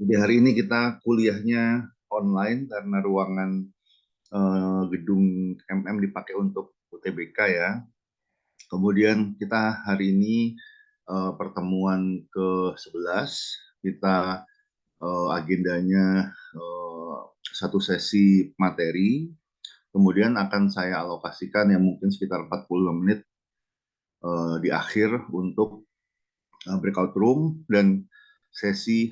Di hari ini kita kuliahnya online karena ruangan gedung MM dipakai untuk UTBK ya. Kemudian kita hari ini pertemuan ke-11, kita agendanya satu sesi materi, kemudian akan saya alokasikan yang mungkin sekitar 45 menit di akhir untuk breakout room dan sesi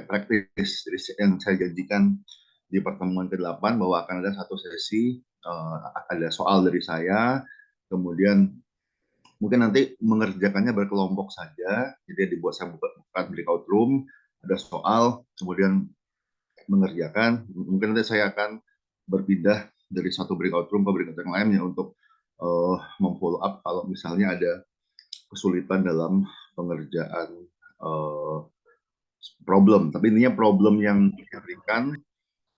praktis. Jadi yang saya janjikan di pertemuan ke-8 bahwa akan ada satu sesi, ada soal dari saya, kemudian mungkin nanti mengerjakannya berkelompok saja, jadi dibuat saya buka breakout room, ada soal, kemudian mengerjakan, mungkin nanti saya akan berpindah dari satu breakout room ke breakout yang lainnya untuk memfollow up kalau misalnya ada kesulitan dalam pengerjaan uh, problem. Tapi intinya problem yang diberikan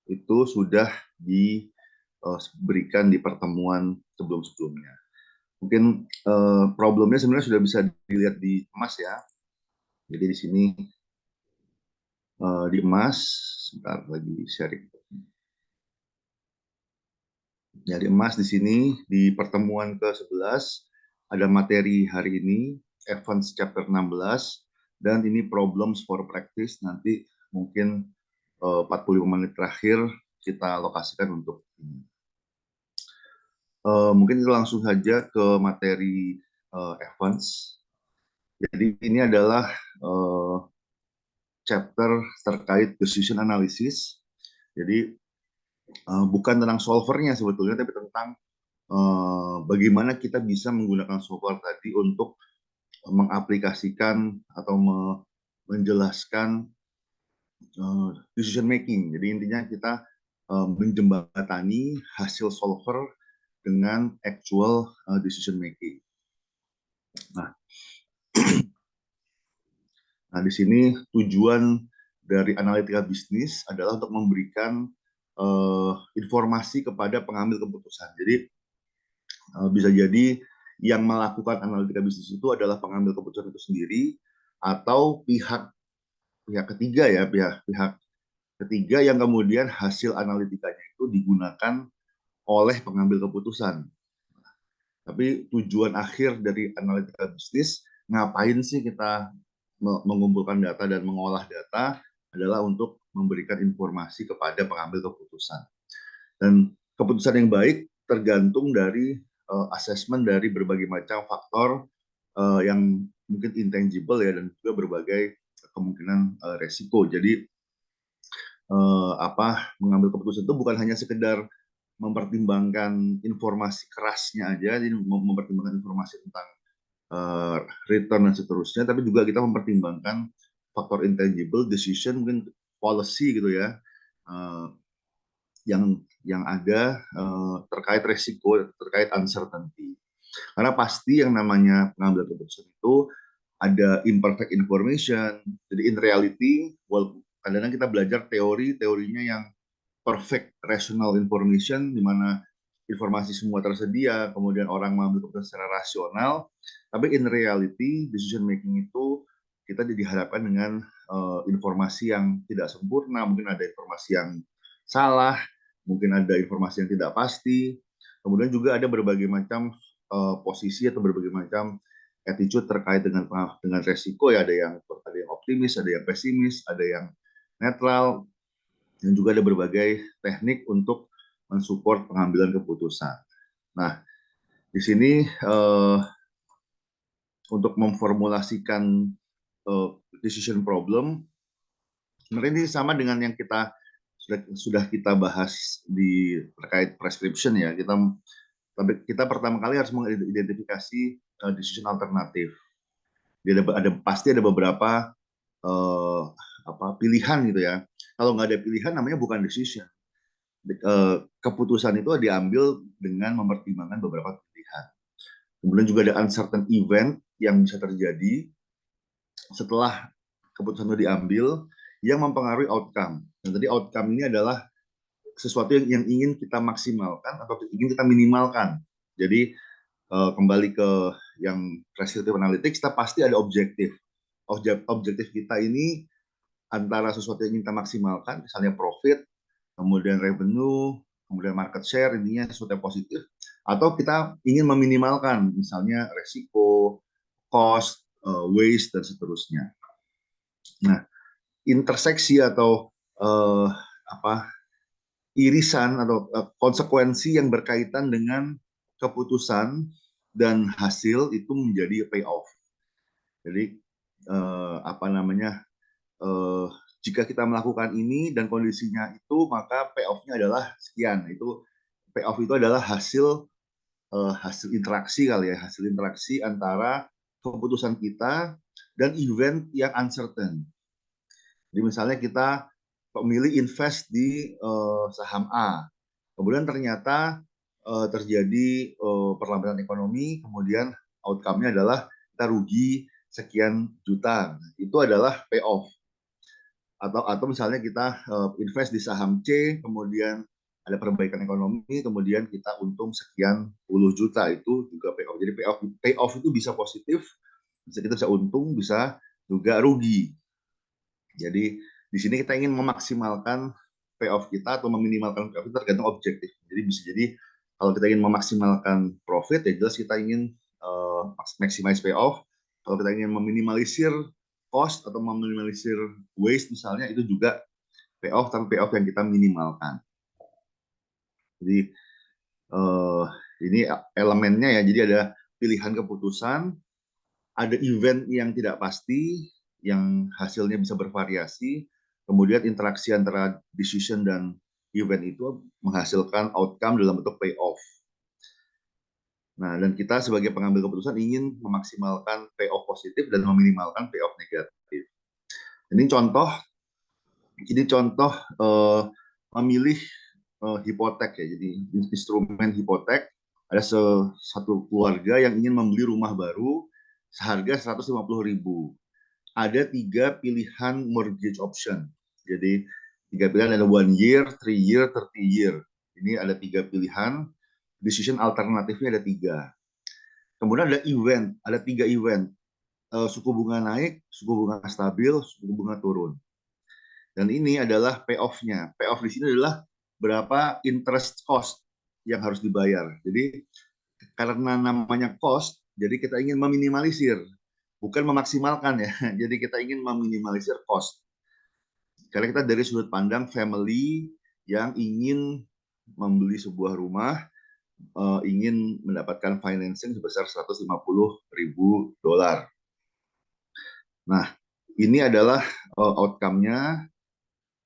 itu sudah diberikan di pertemuan sebelum-sebelumnya. Mungkin problemnya sebenarnya sudah bisa dilihat di emas ya. Jadi di sini di emas, sebentar lagi sharing. Ya, di emas di sini di pertemuan ke-11 ada materi hari ini, Evans chapter 16, dan ini problems for practice. Nanti mungkin 45 menit terakhir kita alokasikan untuk ini. Mungkin kita langsung saja ke materi Evans. Jadi ini adalah chapter terkait decision analysis. Jadi bukan tentang solvernya sebetulnya, tapi tentang bagaimana kita bisa menggunakan solver tadi untuk mengaplikasikan atau menjelaskan decision making. Jadi intinya kita menjembatani hasil solver dengan actual decision making. Nah, nah di sini tujuan dari analitika bisnis adalah untuk memberikan informasi kepada pengambil keputusan. Jadi bisa jadi yang melakukan analitika bisnis itu adalah pengambil keputusan itu sendiri atau pihak pihak ketiga ya, pihak ketiga yang kemudian hasil analitikanya itu digunakan oleh pengambil keputusan. Tapi tujuan akhir dari analitika bisnis, ngapain sih kita mengumpulkan data dan mengolah data adalah untuk memberikan informasi kepada pengambil keputusan. Dan keputusan yang baik tergantung dari asesmen dari berbagai macam faktor yang mungkin intangible ya, dan juga berbagai kemungkinan resiko. Jadi mengambil keputusan itu bukan hanya sekedar mempertimbangkan informasi kerasnya aja, jadi mempertimbangkan informasi tentang return dan seterusnya, tapi juga kita mempertimbangkan faktor intangible, decision, mungkin policy gitu ya, yang ada terkait resiko, terkait uncertainty. Karena pasti yang namanya pengambil keputusan itu ada imperfect information. Jadi in reality, kadang-kadang kita belajar teorinya yang perfect rational information, di mana informasi semua tersedia, kemudian orang mengambil keputusan secara rasional, tapi in reality, decision making itu kita dihadapkan dengan informasi yang tidak sempurna, mungkin ada informasi yang salah, mungkin ada informasi yang tidak pasti, kemudian juga ada berbagai macam posisi atau berbagai macam attitude terkait dengan resiko ya, ada yang optimis, ada yang pesimis, ada yang netral, dan juga ada berbagai teknik untuk mensupport pengambilan keputusan. Nah, di sini untuk memformulasikan decision problem, sebenarnya ini sama dengan yang sudah kita bahas di terkait prescription ya. Kita pertama kali harus mengidentifikasi decision alternatif. Jadi pasti ada beberapa pilihan gitu ya. Kalau nggak ada pilihan namanya bukan decision. Keputusan itu diambil dengan mempertimbangkan beberapa pilihan. Kemudian juga ada uncertain event yang bisa terjadi setelah keputusan itu diambil yang mempengaruhi outcome. Dan tadi outcome ini adalah sesuatu yang ingin kita maksimalkan atau ingin kita minimalkan. Jadi kembali ke yang prescriptive analytics, kita pasti ada objektif. Objektif kita ini antara sesuatu yang ingin kita maksimalkan, misalnya profit, kemudian revenue, kemudian market share, intinya sesuatu yang positif, atau kita ingin meminimalkan, misalnya resiko, cost, waste, dan seterusnya. Nah, interseksi atau uh, apa irisan atau konsekuensi yang berkaitan dengan keputusan dan hasil itu menjadi payoff. Jadi apa namanya jika kita melakukan ini dan kondisinya itu, maka payoff-nya adalah sekian. Itu payoff itu adalah hasil interaksi kali ya, hasil interaksi antara keputusan kita dan event yang uncertain. Jadi misalnya kita memilih invest di saham A, kemudian ternyata terjadi perlambatan ekonomi, kemudian outcome-nya adalah kita rugi sekian juta. Itu adalah payoff. Atau misalnya kita invest di saham C, kemudian ada perbaikan ekonomi, kemudian kita untung sekian puluh juta, itu juga payoff. Jadi payoff itu bisa positif, kita bisa untung, bisa juga rugi. Jadi di sini kita ingin memaksimalkan payoff kita atau meminimalkan payoff itu tergantung objektif. Jadi bisa jadi kalau kita ingin memaksimalkan profit, ya jelas kita ingin maximize payoff. Kalau kita ingin meminimalisir cost atau meminimalisir waste misalnya, itu juga payoff, tapi payoff yang kita minimalkan. Jadi ini elemennya ya. Jadi ada pilihan keputusan, ada event yang tidak pasti, yang hasilnya bisa bervariasi, kemudian interaksi antara decision dan event itu menghasilkan outcome dalam bentuk payoff. Nah, dan kita sebagai pengambil keputusan ingin memaksimalkan payoff positif dan meminimalkan payoff negatif. Ini contoh memilih hipotek ya. Jadi instrumen hipotek, ada satu keluarga yang ingin membeli rumah baru seharga 150.000. Ada 3 pilihan mortgage option. Jadi 3 pilihan, ada 1 year, 3 year, 30 year. Ini ada 3 pilihan. Decision alternatifnya ada 3. Kemudian ada 3 event. Suku bunga naik, suku bunga stabil, suku bunga turun. Dan ini adalah payoff-nya. Payoff di sini adalah berapa interest cost yang harus dibayar. Jadi karena namanya cost, jadi kita ingin meminimalisir, bukan memaksimalkan ya. Jadi kita ingin meminimalisir cost. Karena kita dari sudut pandang family yang ingin membeli sebuah rumah, ingin mendapatkan financing sebesar 150.000 dolar. Nah, ini adalah outcome-nya.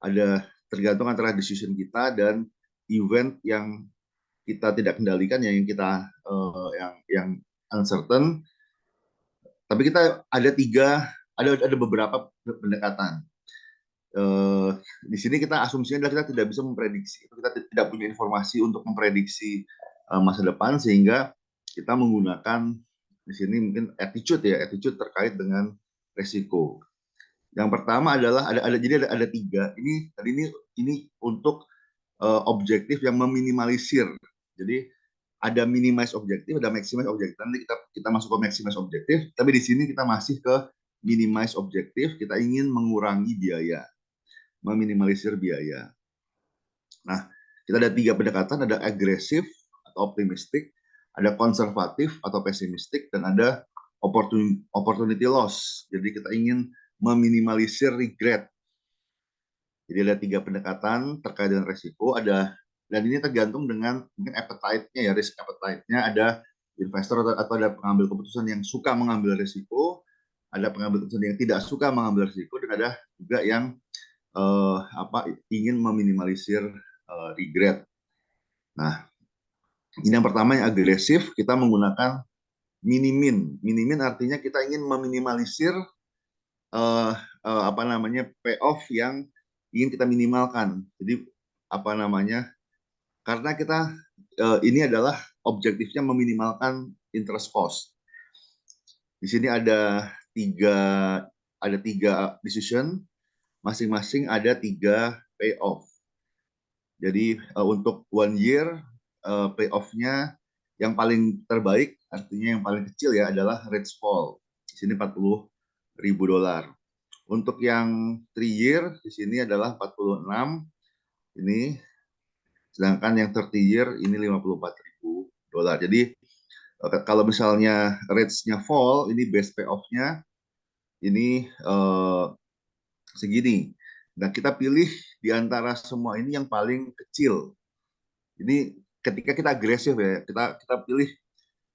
Ada tergantung antara decision kita dan event yang kita tidak kendalikan, yang kita yang uncertain. Tapi kita ada beberapa pendekatan. Di sini kita asumsinya adalah kita tidak bisa memprediksi, kita tidak punya informasi untuk memprediksi masa depan, sehingga kita menggunakan di sini mungkin attitude terkait dengan resiko. Yang pertama adalah jadi ada 3. Ini untuk objektif yang meminimalisir. Jadi ada minimize objektif, ada maximize objektif. Nanti kita masuk ke maximize objektif, tapi di sini kita masih ke minimize objektif. Kita ingin mengurangi biaya, meminimalisir biaya. Nah, kita ada 3 pendekatan, ada agresif atau optimistik, ada konservatif atau pesimistik, dan ada opportunity loss. Jadi kita ingin meminimalisir regret. Jadi ada 3 pendekatan terkait dengan resiko. Dan ini tergantung dengan mungkin appetite-nya ya, risk appetite-nya. Ada investor atau ada pengambil keputusan yang suka mengambil risiko, ada pengambil keputusan yang tidak suka mengambil risiko, dan ada juga yang ingin meminimalisir regret. Nah, ini yang pertama, yang agresif, kita menggunakan minimin. Minimin artinya kita ingin meminimalisir payoff yang ingin kita minimalkan. Jadi karena kita ini adalah objektifnya meminimalkan interest cost. Di sini ada tiga decision, masing-masing ada 3 payoff. Jadi untuk 1 year payoff-nya yang paling terbaik, artinya yang paling kecil ya, adalah rates fall. Di sini 40.000 dolar. Untuk yang 3 year di sini adalah 46 ini, sedangkan yang 30 year ini 54.000 dolar. Jadi kalau misalnya rates-nya fall, ini base payoff-nya ini segini. Nah, kita pilih di antara semua ini yang paling kecil. Ini ketika kita agresif ya, kita pilih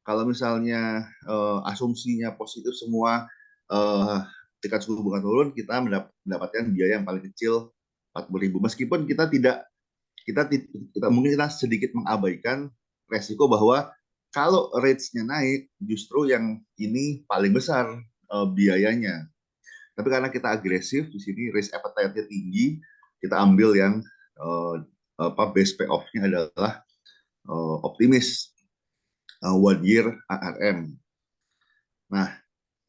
kalau misalnya asumsinya positif semua, tingkat suku bunga turun, kita mendapatkan biaya yang paling kecil 40.000. Meskipun kita mungkin kita sedikit mengabaikan resiko bahwa kalau rates-nya naik, justru yang ini paling besar biayanya. Tapi karena kita agresif di sini, risk appetite-nya tinggi, kita ambil yang base payoff-nya adalah optimis 1 year ARM. Nah,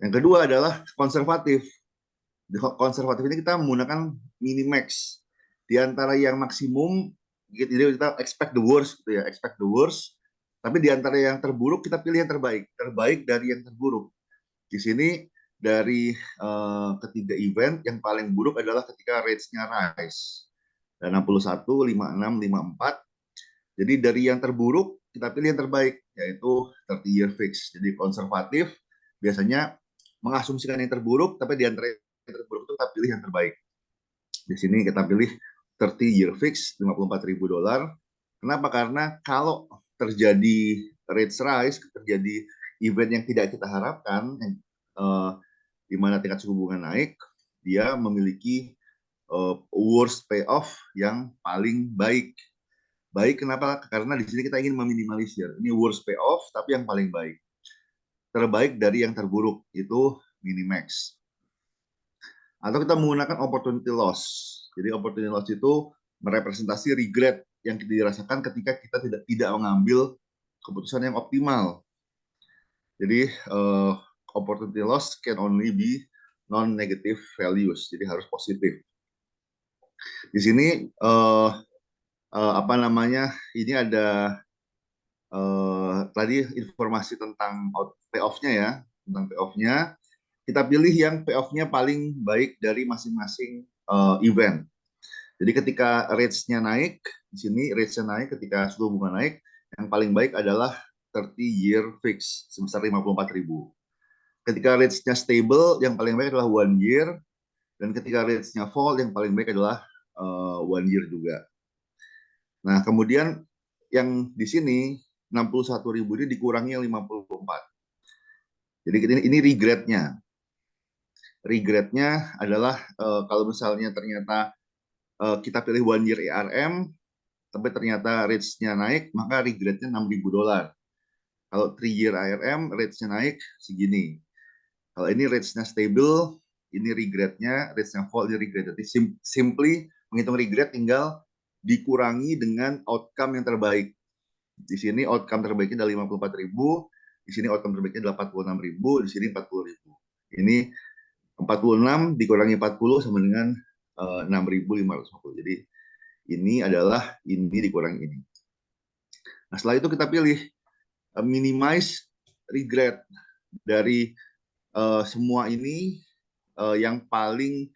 yang kedua adalah konservatif. Di konservatif ini kita menggunakan minimax. Di antara yang maksimum, jadi kita expect the worst, gitu ya, expect the worst. Tapi di antara yang terburuk kita pilih yang terbaik, terbaik dari yang terburuk. Di sini dari ketiga event yang paling buruk adalah ketika rates-nya rise. Dan 61, 56, 54. Jadi dari yang terburuk kita pilih yang terbaik, yaitu 30 year fix. Jadi konservatif biasanya mengasumsikan yang terburuk, tapi di antara yang terburuk itu kita pilih yang terbaik. Di sini kita pilih 30 year fix 54.000 dolar. Kenapa? Karena kalau terjadi rates rise, terjadi event yang tidak kita harapkan, di mana tingkat suku bunga naik, dia memiliki worst payoff yang paling baik. Baik kenapa? Karena di sini kita ingin meminimalisir. Ini worst payoff, tapi yang paling baik. Terbaik dari yang terburuk, itu minimax. Atau kita menggunakan opportunity loss. Jadi opportunity loss itu merepresentasi regret yang dirasakan ketika kita tidak mengambil keputusan yang optimal. Jadi opportunity loss can only be non-negative values, jadi harus positif. Di sini apa namanya? Ini ada tadi informasi tentang payoff-nya ya, tentang payoff-nya. Kita pilih yang payoff-nya paling baik dari masing-masing event. Jadi ketika rates-nya naik, di sini rates-nya naik ketika suku bunga naik, yang paling baik adalah 30 year fix sebesar 54.000. Ketika rates-nya stable, yang paling baik adalah 1 year, dan ketika rates-nya fall, yang paling baik adalah 1 year juga. Nah, kemudian yang di sini 61.000 ini dikurangi 54. Jadi ini regret-nya. Regret-nya adalah kalau misalnya ternyata kita pilih 1 year ARM, tapi ternyata rates-nya naik, maka regret-nya 6.000 dolar. Kalau 3 year ARM, rates-nya naik segini. Kalau ini rates-nya stable, ini regret-nya, rates-nya fall, ini regret. Jadi simply menghitung regret tinggal dikurangi dengan outcome yang terbaik. Di sini outcome terbaiknya adalah 54.000, di sini outcome terbaiknya adalah 46.000, di sini 40.000. Ini 46 dikurangi 40 sama dengan 6.550. Jadi ini adalah ini dikurangi ini. Nah, setelah itu kita pilih minimize regret dari semua ini yang paling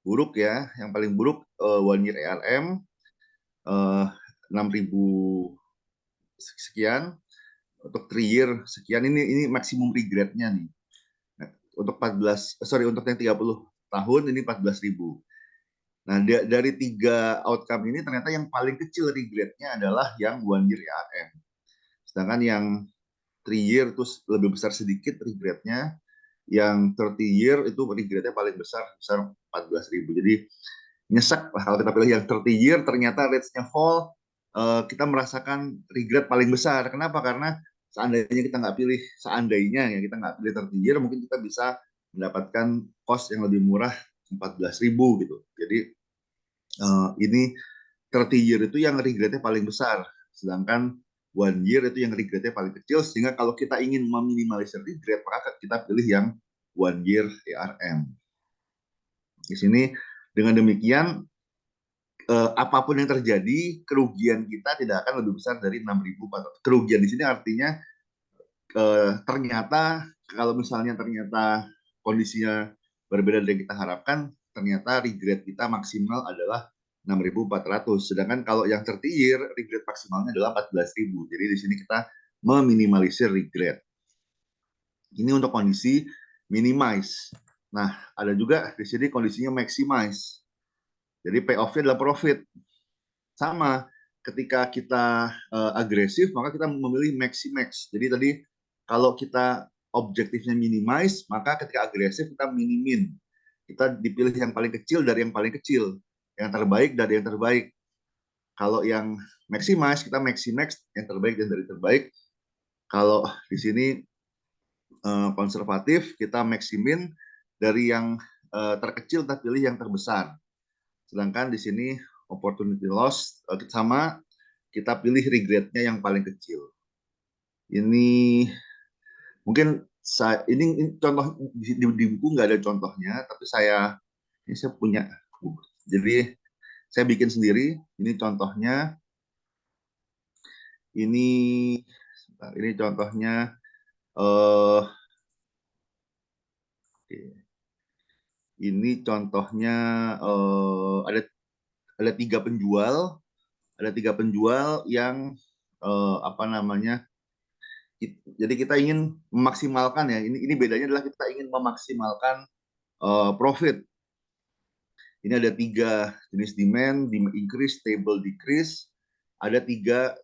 buruk ya, yang paling buruk 1 year ARM 6.000 sekian, untuk 3 year sekian, ini maksimum regretnya nih. Nah, untuk untuk yang 30 tahun ini 14.000. Nah, dari 3 outcome ini ternyata yang paling kecil regretnya adalah yang 1 year ARM. Sedangkan yang 3 year terus lebih besar sedikit regretnya, yang 30 year itu regretnya paling besar 14.000. Jadi nyesek lah kalau kita pilih yang 30 year, ternyata rates-nya fall, kita merasakan regret paling besar. Kenapa? Karena seandainya kita nggak pilih, seandainya ya kita nggak pilih 30 year, mungkin kita bisa mendapatkan cost yang lebih murah 14.000 gitu. Jadi ini 30 year itu yang regretnya paling besar, sedangkan 1 year itu yang regretnya paling kecil. Sehingga kalau kita ingin meminimalisir regret, maka kita pilih yang 1 year ARM. Di sini dengan demikian apapun yang terjadi, kerugian kita tidak akan lebih besar dari 6.000. Kerugian di sini artinya ternyata kalau misalnya ternyata kondisinya berbeda dari yang kita harapkan, ternyata regret kita maksimal adalah 6.400. Sedangkan kalau yang tertier, regret maksimalnya adalah 14.000. Jadi di sini kita meminimalisir regret. Ini untuk kondisi minimize. Nah, ada juga di sini kondisinya maximize. Jadi payoff-nya adalah profit. Sama, ketika kita agresif, maka kita memilih maximax. Jadi tadi kalau kita objektifnya minimize, maka ketika agresif kita minimin. Kita dipilih yang paling kecil dari yang paling kecil, yang terbaik dari yang terbaik. Kalau yang maximize, kita maximax yang terbaik dan dari terbaik. Kalau di sini konservatif, kita maximin dari yang terkecil, kita pilih yang terbesar. Sedangkan di sini opportunity loss sama kita pilih regretnya yang paling kecil. Ini mungkin ini contoh di buku nggak ada contohnya, tapi ini saya punya. Jadi saya bikin sendiri. Ini contohnya. Ini contohnya. Ini contohnya ada tiga penjual yang apa namanya. Jadi kita ingin memaksimalkan ya. Ini bedanya adalah kita ingin memaksimalkan profit. Ini ada 3 jenis demand increase, stable, decrease. Ada 3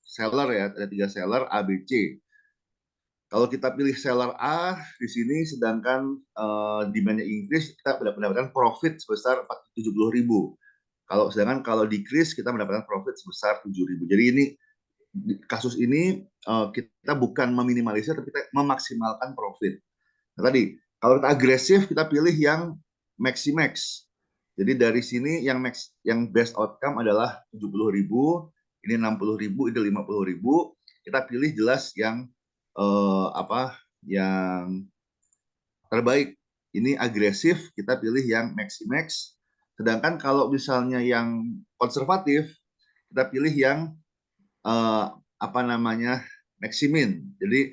seller ya, ada 3 seller A, B, C. Kalau kita pilih seller A di sini, sedangkan demand-nya increase, kita mendapatkan profit sebesar 70.000. Sedangkan kalau decrease, kita mendapatkan profit sebesar 7.000. Jadi ini kasus ini kita bukan meminimalisir, tapi kita memaksimalkan profit. Nah, tadi kalau kita agresif, kita pilih yang maximax. Jadi dari sini yang best outcome adalah 70.000, ini 60.000, ini 50.000. Kita pilih jelas yang yang terbaik. Ini agresif, kita pilih yang maximax. Sedangkan kalau misalnya yang konservatif, kita pilih yang maximin. Jadi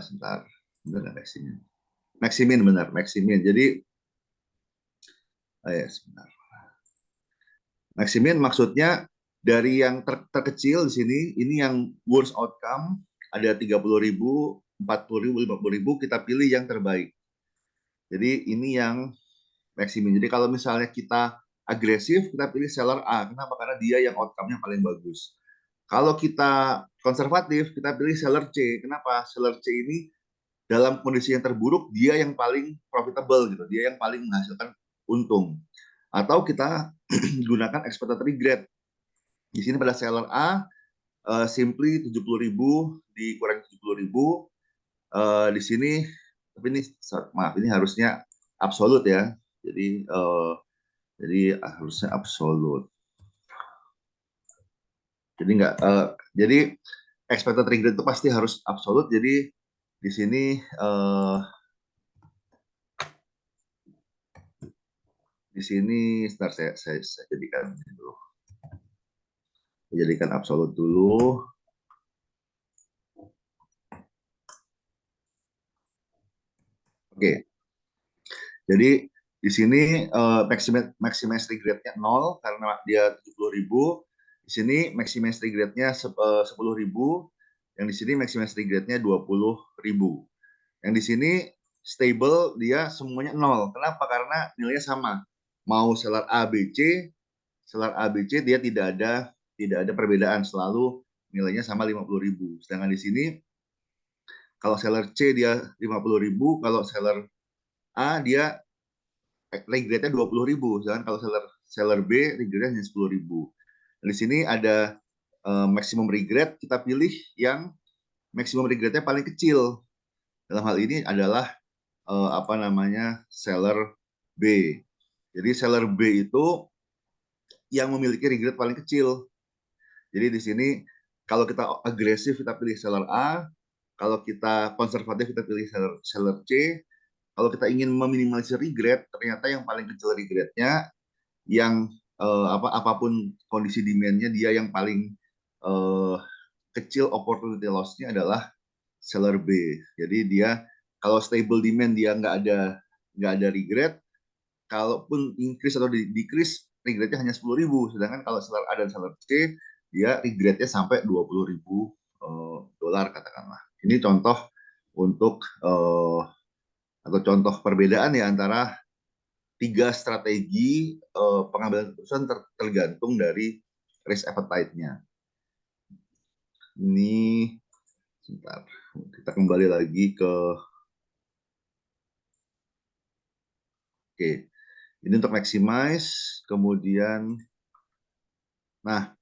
sebentar, maximin. Maximin. Jadi sebentar. Maximin maksudnya dari yang terkecil di sini, ini yang worst outcome, ada 30.000, 40.000, 50.000, kita pilih yang terbaik. Jadi ini yang maximin. Jadi kalau misalnya kita agresif, kita pilih seller A. Kenapa? Karena dia yang outcome-nya paling bagus. Kalau kita konservatif, kita pilih seller C. Kenapa? Seller C ini dalam kondisi yang terburuk, dia yang paling profitable gitu. Dia yang paling menghasilkan untung. Atau kita gunakan expected regret. Di sini pada seller A, simply 70.000 dikurangi 70.000. Di sini, tapi ini harusnya absolut ya. Jadi harusnya absolut. Jadi expected regret itu pasti harus absolut. Jadi di sini sebentar saya jadikan dulu. Jadikan absolut dulu. Oke. Jadi di sini maximize regret-nya 0 karena dia 70.000. Di sini maximize regret-nya 10.000. Yang di sini maximize regret-nya 20.000. Yang di sini stable dia semuanya 0. Kenapa? Karena nilainya sama. Mau seller A, B, C, dia tidak ada perbedaan, selalu nilainya sama 50.000. Sedangkan di sini kalau seller C dia 50.000, kalau seller A dia regret-nya 20.000. Sedangkan kalau seller B regret-nya hanya 10.000. Di sini ada maximum regret, kita pilih yang maximum regret-nya paling kecil. Dalam hal ini adalah seller B. Jadi seller B itu yang memiliki regret paling kecil. Jadi di sini kalau kita agresif kita pilih seller A, kalau kita konservatif kita pilih seller C. Kalau kita ingin meminimalisir regret, ternyata yang paling kecil regretnya, yang apapun kondisi demand-nya, dia yang paling kecil opportunity loss-nya adalah seller B. Jadi dia kalau stable demand dia nggak ada regret, kalaupun increase atau decrease regretnya hanya 10.000, sedangkan kalau seller A dan seller C dia regretnya sampai 20.000 dolar katakanlah. Ini contoh untuk atau contoh perbedaan ya antara tiga strategi pengambilan keputusan tergantung dari risk appetite-nya. Ini sebentar, kita kembali lagi ke oke. Ini untuk maximize, kemudian nah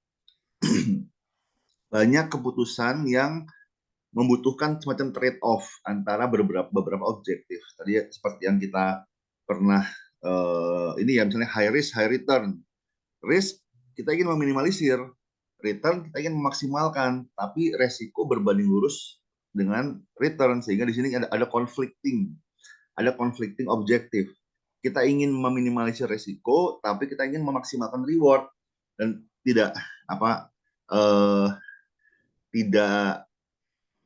banyak keputusan yang membutuhkan semacam trade off antara beberapa objektif. Tadi seperti yang kita pernah ini ya misalnya high risk high return. Risk kita ingin meminimalisir, return kita ingin memaksimalkan, tapi resiko berbanding lurus dengan return sehingga di sini ada conflicting objektif. Kita ingin meminimalisir resiko, tapi kita ingin memaksimalkan reward dan tidak apa tidak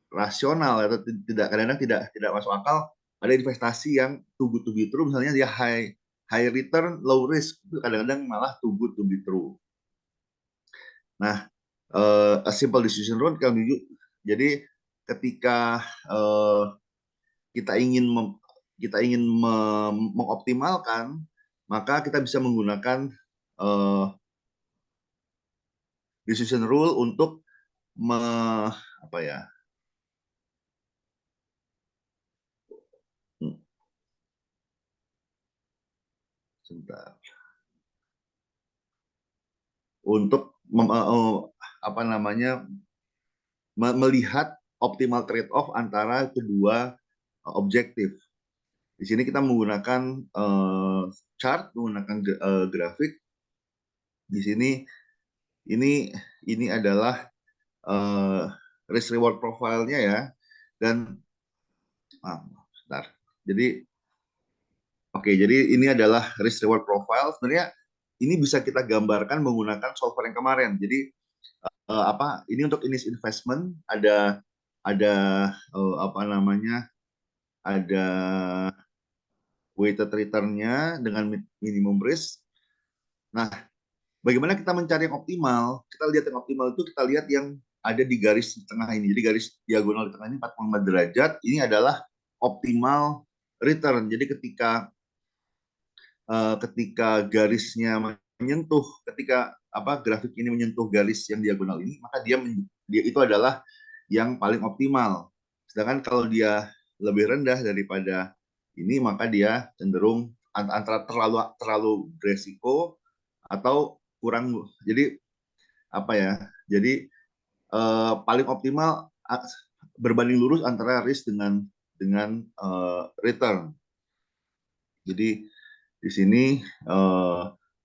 rasional atau tidak kadang-kadang tidak masuk akal. Ada investasi yang too good to be true, misalnya dia high return low risk, itu kadang-kadang malah too good to be true. Nah, a simple decision rule kalau jadi ketika kita ingin mengoptimalkan, maka kita bisa menggunakan decision rule untuk apa ya? Sebentar. Untuk apa namanya? Melihat optimal trade-off antara kedua objektif. Di sini kita menggunakan chart, menggunakan grafik. Di sini ini adalah risk reward profile-nya ya. Dan bentar. Jadi ini adalah risk reward profile. Sebenarnya ini bisa kita gambarkan menggunakan solver yang kemarin. Jadi ini untuk investment ada apa namanya? Ada weighted return-nya dengan minimum risk. Nah, bagaimana kita mencari yang optimal? Kita lihat yang optimal itu kita lihat yang ada di garis tengah ini. Jadi garis diagonal di tengah ini 45 derajat. Ini adalah optimal return. Jadi ketika garisnya menyentuh, ketika grafik ini menyentuh garis yang diagonal ini, maka dia itu adalah yang paling optimal. Sedangkan kalau dia lebih rendah daripada ini, maka dia cenderung antara terlalu beresiko atau kurang. Jadi apa ya? Jadi paling optimal berbanding lurus antara risk dengan return. Jadi di sini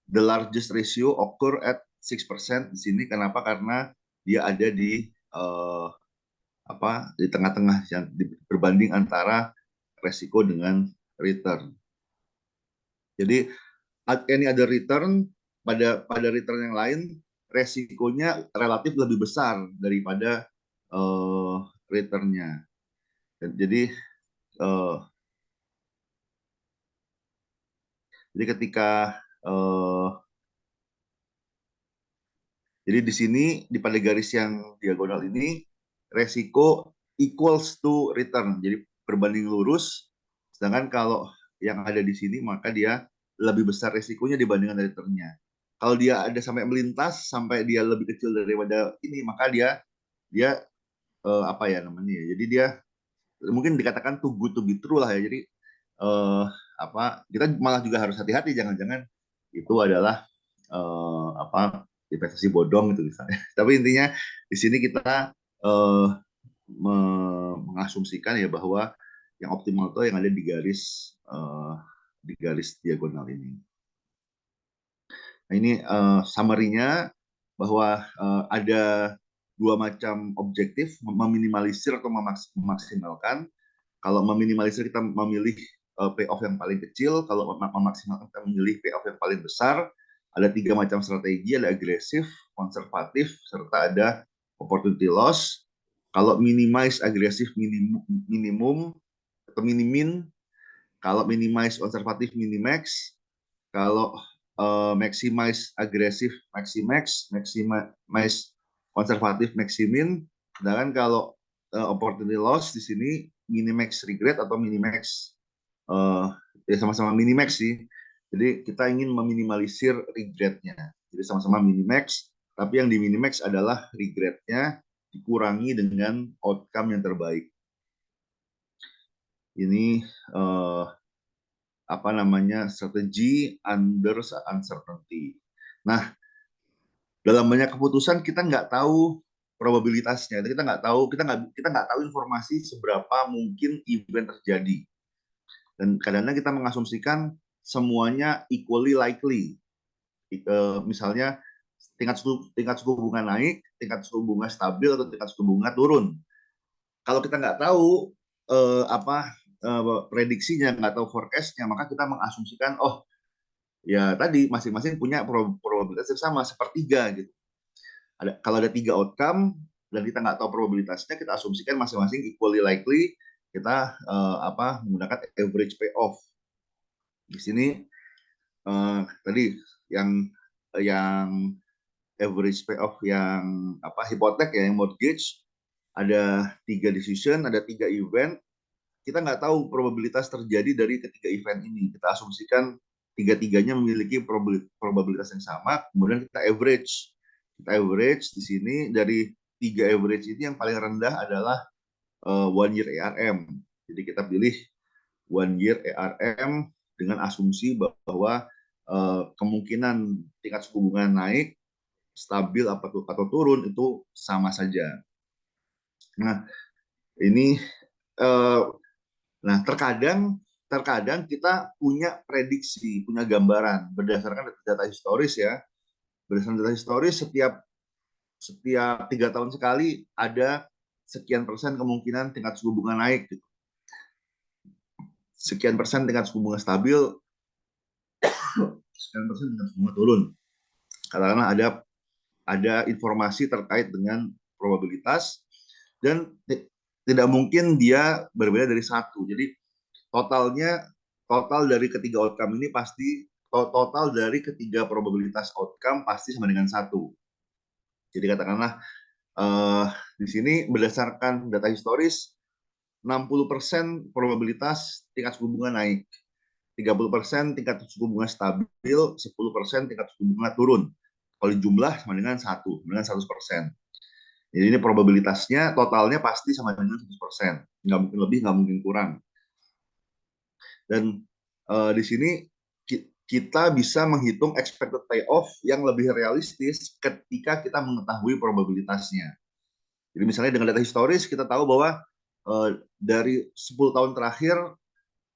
the largest ratio occur at 6% di sini. Kenapa? Karena dia ada di di tengah-tengah yang berbanding antara resiko dengan return. Jadi ini ada return, pada return yang lain resikonya relatif lebih besar daripada returnnya. Jadi ketika jadi di sini pada garis yang diagonal ini resiko equals to return, jadi berbanding lurus. Sedangkan kalau yang ada di sini maka dia lebih besar resikonya dibandingkan returnnya. Kalau dia ada sampai melintas sampai dia lebih kecil daripada ini, maka dia apa ya namanya? Jadi dia mungkin dikatakan too good to be true lah ya. Jadi kita malah juga harus hati-hati, jangan-jangan itu adalah investasi bodong gitu misalnya. Tapi intinya di sini kita mengasumsikan ya bahwa yang optimal itu yang ada di garis diagonal ini. Nah, ini summary-nya bahwa ada dua macam objektif, meminimalisir atau memaksimalkan. Kalau meminimalisir kita memilih payoff yang paling kecil, kalau memaksimalkan kita memilih payoff yang paling besar. Ada tiga macam strategi, ada agresif, konservatif, serta ada opportunity loss. Kalau minimize agresif minimum atau minimin, kalau minimize konservatif minimax, kalau maximize agresif maximax, maximize konservatif maximin. Sedangkan kalau opportunity loss di sini minimax regret atau minimax, ya sama-sama minimax sih. Jadi kita ingin meminimalisir regretnya. Jadi sama-sama minimax, tapi yang di minimax adalah regretnya dikurangi dengan outcome yang terbaik. Ini apa namanya, strategi under uncertainty. Nah, dalam banyak keputusan kita nggak tahu probabilitasnya, kita nggak tahu informasi seberapa mungkin event terjadi, dan kadang-kadang kita mengasumsikan semuanya equally likely. Misalnya tingkat suku bunga naik, tingkat suku bunga stabil, atau tingkat suku bunga turun. Kalau kita nggak tahu prediksinya, nggak tahu forecastnya, maka kita mengasumsikan, oh ya tadi masing-masing punya probabilitas yang sama, sepertiga gitu. Kalau ada 3 outcome dan kita nggak tahu probabilitasnya, kita asumsikan masing-masing equally likely. Kita menggunakan average payoff. Di sini tadi yang average payoff yang hipotek ya, yang mortgage, ada 3 decision, ada 3 event. Kita nggak tahu probabilitas terjadi dari ketiga event ini. Kita asumsikan tiga-tiganya memiliki probabilitas yang sama, kemudian kita average. Kita average di sini dari 3 average ini yang paling rendah adalah 1 year ARM. Jadi kita pilih 1 year ARM dengan asumsi bahwa kemungkinan tingkat suku bunga naik, stabil atau turun itu sama saja. Nah, ini terkadang kita punya prediksi, punya gambaran berdasarkan data historis ya. Berdasarkan data historis, setiap 3 tahun sekali ada sekian persen kemungkinan tingkat suku bunga naik gitu. Sekian persen tingkat suku bunga stabil, sekian persen tingkat suku bunga turun. Katakanlah ada informasi terkait dengan probabilitas, dan tidak mungkin dia berbeda dari satu. Jadi total dari ketiga outcome ini pasti, total dari ketiga probabilitas outcome pasti sama dengan satu. Jadi katakanlah di sini berdasarkan data historis 60% probabilitas tingkat suku bunga naik, 30% tingkat suku bunga stabil, 10% tingkat suku bunga turun. Kalau jumlah sama dengan 100%. Jadi ini probabilitasnya totalnya pasti sama dengan 100%. Nggak mungkin lebih, nggak mungkin kurang. Dan di sini kita bisa menghitung expected payoff yang lebih realistis ketika kita mengetahui probabilitasnya. Jadi misalnya dengan data historis kita tahu bahwa dari 10 tahun terakhir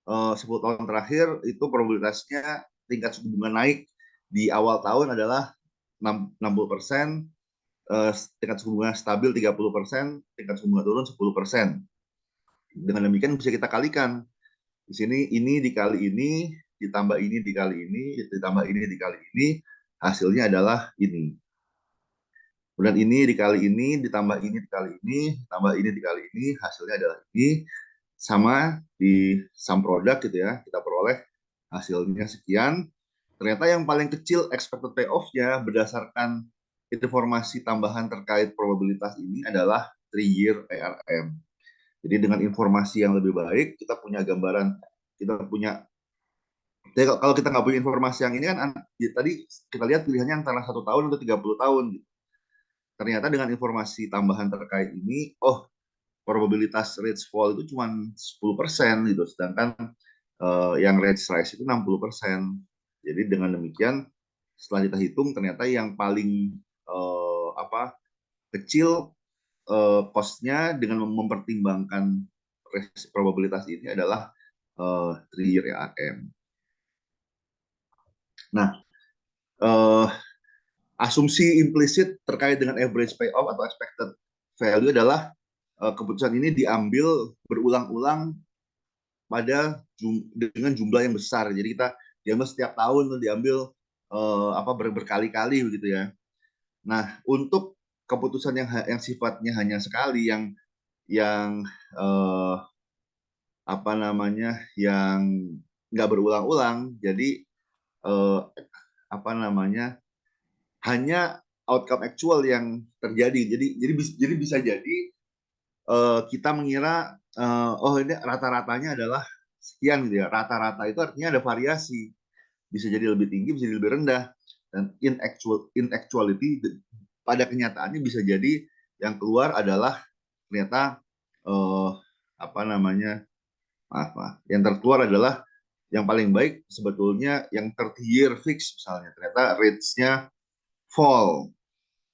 10 tahun terakhir itu probabilitasnya tingkat suku bunga naik di awal tahun adalah 60%, tingkat suku bunga stabil 30%, tingkat suku bunga turun 10%. Dengan demikian bisa kita kalikan. Di sini ini dikali ini, ditambah ini dikali ini, ditambah ini dikali ini, hasilnya adalah ini. Kemudian ini dikali ini, ditambah ini dikali ini, ditambah ini dikali ini, hasilnya adalah ini. Sama di sum product gitu ya, kita peroleh hasilnya sekian. Ternyata yang paling kecil expected payoff-nya berdasarkan informasi tambahan terkait probabilitas ini adalah 3-year ARM. Jadi dengan informasi yang lebih baik, kita punya gambaran, jadi kalau kita nggak punya informasi yang ini kan, tadi kita lihat pilihannya antara 1 tahun atau 30 tahun. Gitu. Ternyata dengan informasi tambahan terkait ini, probabilitas rates fall itu cuma 10% gitu, sedangkan yang rates rise itu 60%. Jadi dengan demikian, setelah kita hitung, ternyata yang paling kecil cost-nya dengan mempertimbangkan probabilitas ini adalah 3-year ARM. Nah, asumsi implisit terkait dengan average payoff atau expected value adalah keputusan ini diambil berulang-ulang dengan jumlah yang besar. Jadi kita diambil setiap tahun, diambil berkali-kali begitu ya. Nah, untuk keputusan yang sifatnya hanya sekali, yang yang apa namanya, yang nggak berulang-ulang. Jadi apa namanya, hanya outcome actual yang terjadi. Jadi bisa jadi kita mengira oh ini rata-ratanya adalah sekian gitu ya. Rata-rata itu artinya ada variasi, bisa jadi lebih tinggi, bisa jadi lebih rendah. Dan in actuality, pada kenyataannya bisa jadi yang keluar adalah ternyata apa namanya, maaf, yang terkeluar adalah yang paling baik sebetulnya yang 30 year fix, misalnya ternyata rates-nya fall.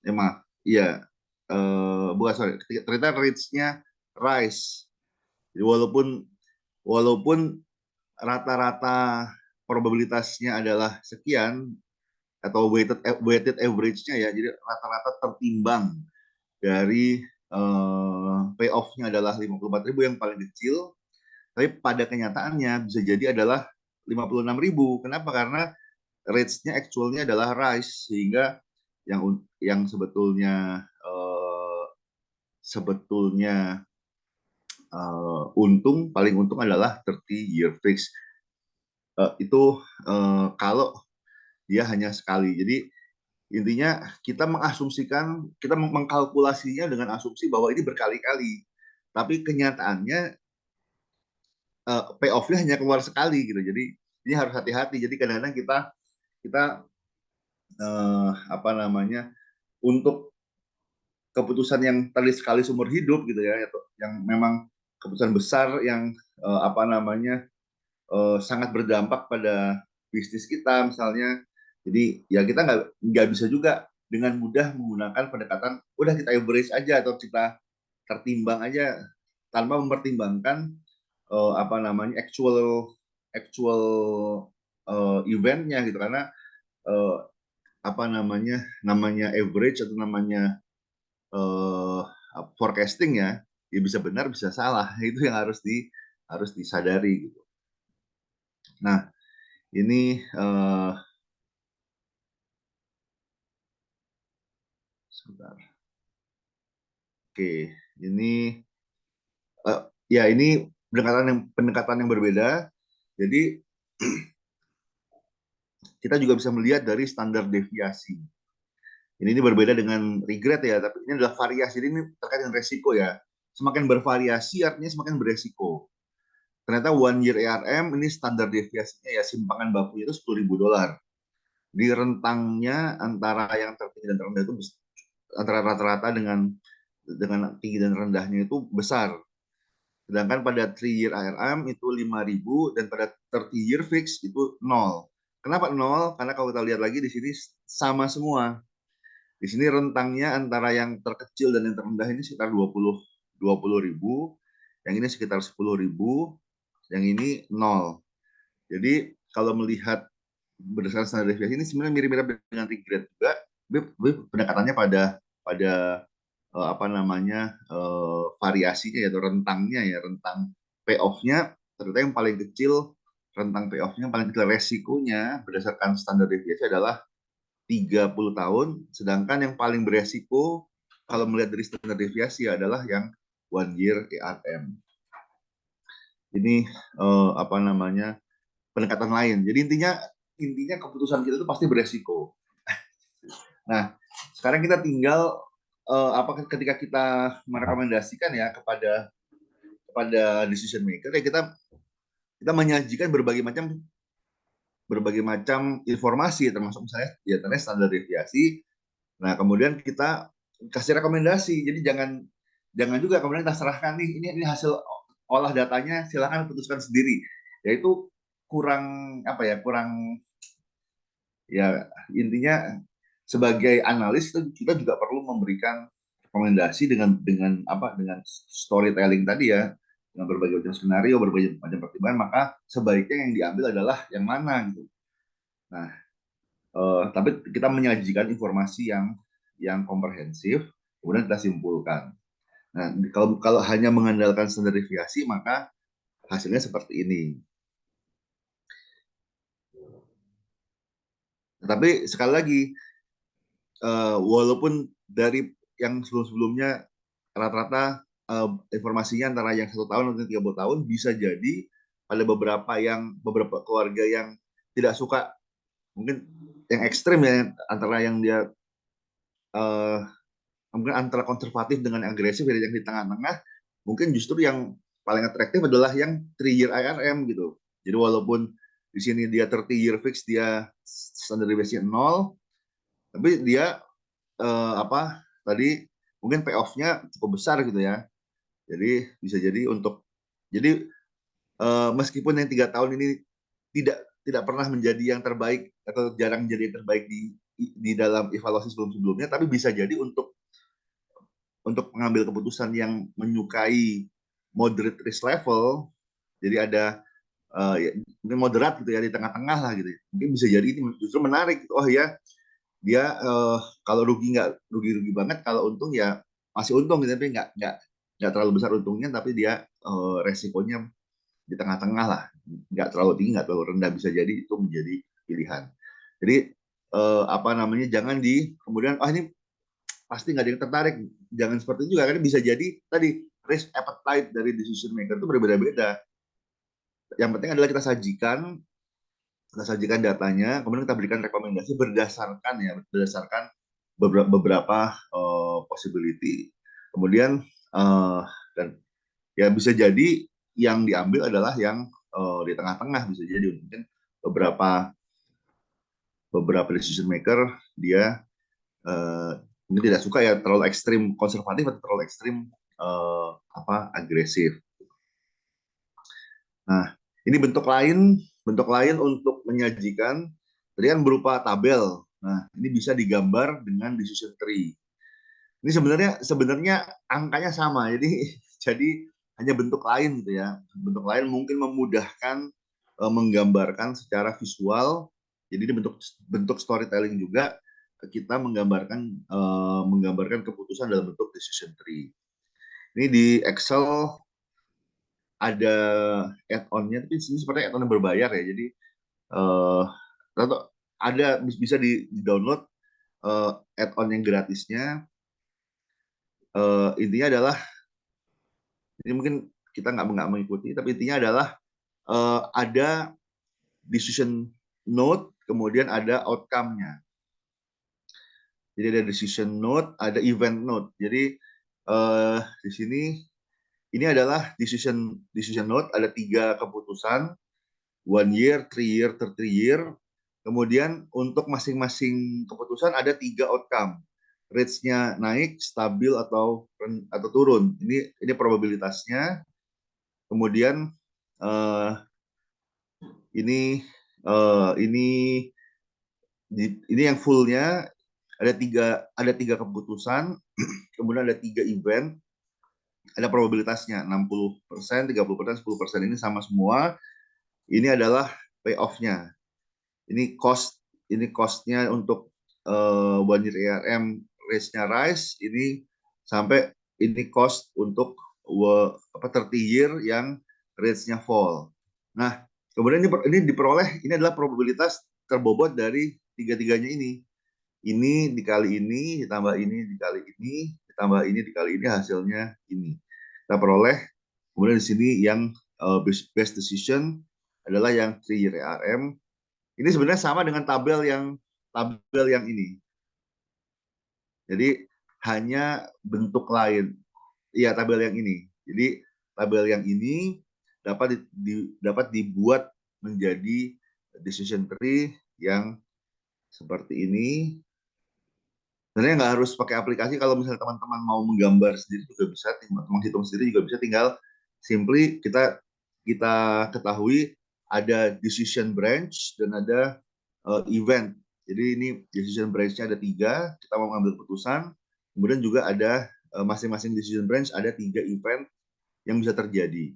Maaf, iya, bukan, sorry, ternyata rates-nya rise. Jadi walaupun rata-rata probabilitasnya adalah sekian, atau weighted average-nya ya, jadi rata-rata tertimbang dari payoff-nya adalah 54.000 yang paling kecil, tapi pada kenyataannya bisa jadi adalah 56.000. Kenapa? Karena rates-nya actual-nya adalah rise, sehingga yang sebetulnya paling untung adalah 30 year fix. Itu kalau dia hanya sekali. Jadi intinya kita mengasumsikan, kita mengkalkulasinya dengan asumsi bahwa ini berkali-kali. Tapi kenyataannya payoff-nya hanya keluar sekali gitu. Jadi ini harus hati-hati. Jadi kadang-kadang kita apa namanya, untuk keputusan yang tadi sekali seumur hidup gitu ya, yang memang keputusan besar yang apa namanya, sangat berdampak pada bisnis kita misalnya. Jadi ya kita nggak bisa juga dengan mudah menggunakan pendekatan udah kita average aja atau kita tertimbang aja tanpa mempertimbangkan apa namanya, actual actual eventnya gitu. Karena uh, apa namanya average atau namanya uh, forecasting ya, ya bisa benar bisa salah. Itu yang harus disadari gitu. Nah, ini sebentar. Oke, ini ya ini pendekatan yang berbeda. Jadi kita juga bisa melihat dari standar deviasi. Ini berbeda dengan regret ya, tapi ini adalah variasi. Ini terkait dengan resiko ya. Semakin bervariasi artinya semakin beresiko. Ternyata one year ARM ini standar deviasinya ya, simpangan bakunya itu $10.000. Di rentangnya antara yang tertinggi dan terendah itu antara rata-rata dengan tinggi dan rendahnya itu besar. Sedangkan pada 3 year ARM itu 5.000 dan pada 30 year fix itu 0. Kenapa 0? Karena kalau kita lihat lagi di sini sama semua. Di sini rentangnya antara yang terkecil dan yang terendah ini sekitar 20.000, yang ini sekitar 10.000, yang ini 0. Jadi kalau melihat berdasarkan standar deviasi ini sebenarnya mirip-mirip dengan regret juga. Pendekatannya pada apa namanya, variasinya ya, atau rentangnya ya, rentang payoff-nya. Ternyata yang paling kecil, rentang payoff-nya paling kecil, resikonya berdasarkan standar deviasi adalah 30 tahun, sedangkan yang paling beresiko kalau melihat dari standar deviasi adalah yang one year ARM. Ini apa namanya, pendekatan lain. Jadi intinya keputusan kita itu pasti beresiko. Nah, sekarang kita tinggal apakah ketika kita merekomendasikan ya kepada decision maker ya, kita menyajikan berbagai macam informasi, termasuk misalnya ya ternyata standar deviasi. Nah, kemudian kita kasih rekomendasi. Jadi jangan juga kemudian kita serahkan nih, ini hasil olah datanya, silakan putuskan sendiri. Yaitu kurang apa ya, kurang ya, intinya sebagai analis kita juga perlu memberikan rekomendasi dengan storytelling tadi ya, dengan berbagai macam skenario, berbagai macam pertimbangan, maka sebaiknya yang diambil adalah yang mana gitu. Nah, tapi kita menyajikan informasi yang komprehensif, kemudian kita simpulkan. Nah, kalau hanya mengandalkan standar deviasi, maka hasilnya seperti ini. Tapi sekali lagi, walaupun dari yang sebelum-sebelumnya rata-rata informasinya antara yang 1 tahun atau 30 tahun, bisa jadi pada beberapa keluarga yang tidak suka, mungkin yang ekstrim ya, antara yang dia uh, mungkin antara konservatif dengan agresif, dari yang di tengah-tengah, mungkin justru yang paling atraktif adalah yang 3-year IRM gitu. Jadi walaupun di sini dia 30 year fix, dia standar deviasi 0, tapi dia apa tadi mungkin payoff-nya cukup besar gitu ya. Jadi bisa jadi jadi meskipun yang 3 tahun ini tidak pernah menjadi yang terbaik atau jarang jadi yang terbaik di dalam evaluasi sebelum-sebelumnya, tapi bisa jadi untuk mengambil keputusan yang menyukai moderate risk level, jadi ada ya, mungkin moderat gitu ya, di tengah-tengah lah gitu. Mungkin bisa jadi ini justru menarik. Oh ya, dia kalau rugi banget, kalau untung ya masih untung gitu, tapi nggak terlalu besar untungnya, tapi dia resikonya di tengah-tengah lah, nggak terlalu tinggi, nggak terlalu rendah, bisa jadi itu menjadi pilihan. Jadi apa namanya, jangan kemudian ini pasti nggak ada yang tertarik, jangan seperti itu juga, karena bisa jadi tadi risk appetite dari decision maker itu berbeda-beda. Yang penting adalah kita sajikan datanya, kemudian kita berikan rekomendasi berdasarkan beberapa possibility. Kemudian dan ya bisa jadi yang diambil adalah yang di tengah-tengah, bisa jadi mungkin beberapa beberapa decision maker dia mungkin tidak suka ya terlalu ekstrim konservatif atau terlalu ekstrim agresif. Nah, ini bentuk lain untuk menyajikan tadi kan berupa tabel. Nah, ini bisa digambar dengan decision tree. Ini sebenarnya angkanya sama, jadi jadi hanya bentuk lain gitu ya. Bentuk lain mungkin memudahkan menggambarkan secara visual. Jadi ini bentuk storytelling juga, kita menggambarkan keputusan dalam bentuk decision tree. Ini di Excel ada add-on-nya, tapi ini sepertinya add-on yang berbayar ya. Jadi atau ada bisa di-download add-on yang gratisnya. Intinya adalah ini mungkin kita nggak mengikuti, tapi intinya adalah ada decision note, kemudian ada outcome-nya. Jadi ada decision note, ada event note. Jadi di sini ini adalah decision note, ada 3 keputusan, 1 year, 3 year, 30 year. Kemudian untuk masing-masing keputusan ada 3 outcome. Rates-nya naik, stabil atau turun. Ini probabilitasnya. Kemudian ini ini yang fullnya ada tiga keputusan, kemudian ada 3 event, ada probabilitasnya 60%, 30%, 10%, ini sama semua. Ini adalah payoff-nya. Ini cost-nya untuk 1-year ARM raise-nya rise, ini sampai ini cost untuk 30 year yang rates-nya fall. Nah, kemudian ini diperoleh, ini adalah probabilitas terbobot dari tiga-tiganya ini. Ini dikali ini, ditambah ini dikali ini, ditambah ini dikali ini, hasilnya ini. Kita peroleh. Kemudian di sini yang best decision adalah yang 3-year ARM. Ini sebenarnya sama dengan tabel yang ini. Jadi hanya bentuk lain. Iya, tabel yang ini. Jadi tabel yang ini dapat dibuat menjadi decision tree yang seperti ini. Sebenarnya nggak harus pakai aplikasi. Kalau misalnya teman-teman mau menggambar sendiri juga bisa, menghitung sendiri juga bisa. Tinggal simply kita ketahui ada decision branch dan ada event. Jadi ini decision branch-nya ada 3, kita mau mengambil keputusan. Kemudian juga ada masing-masing decision branch ada 3 event yang bisa terjadi.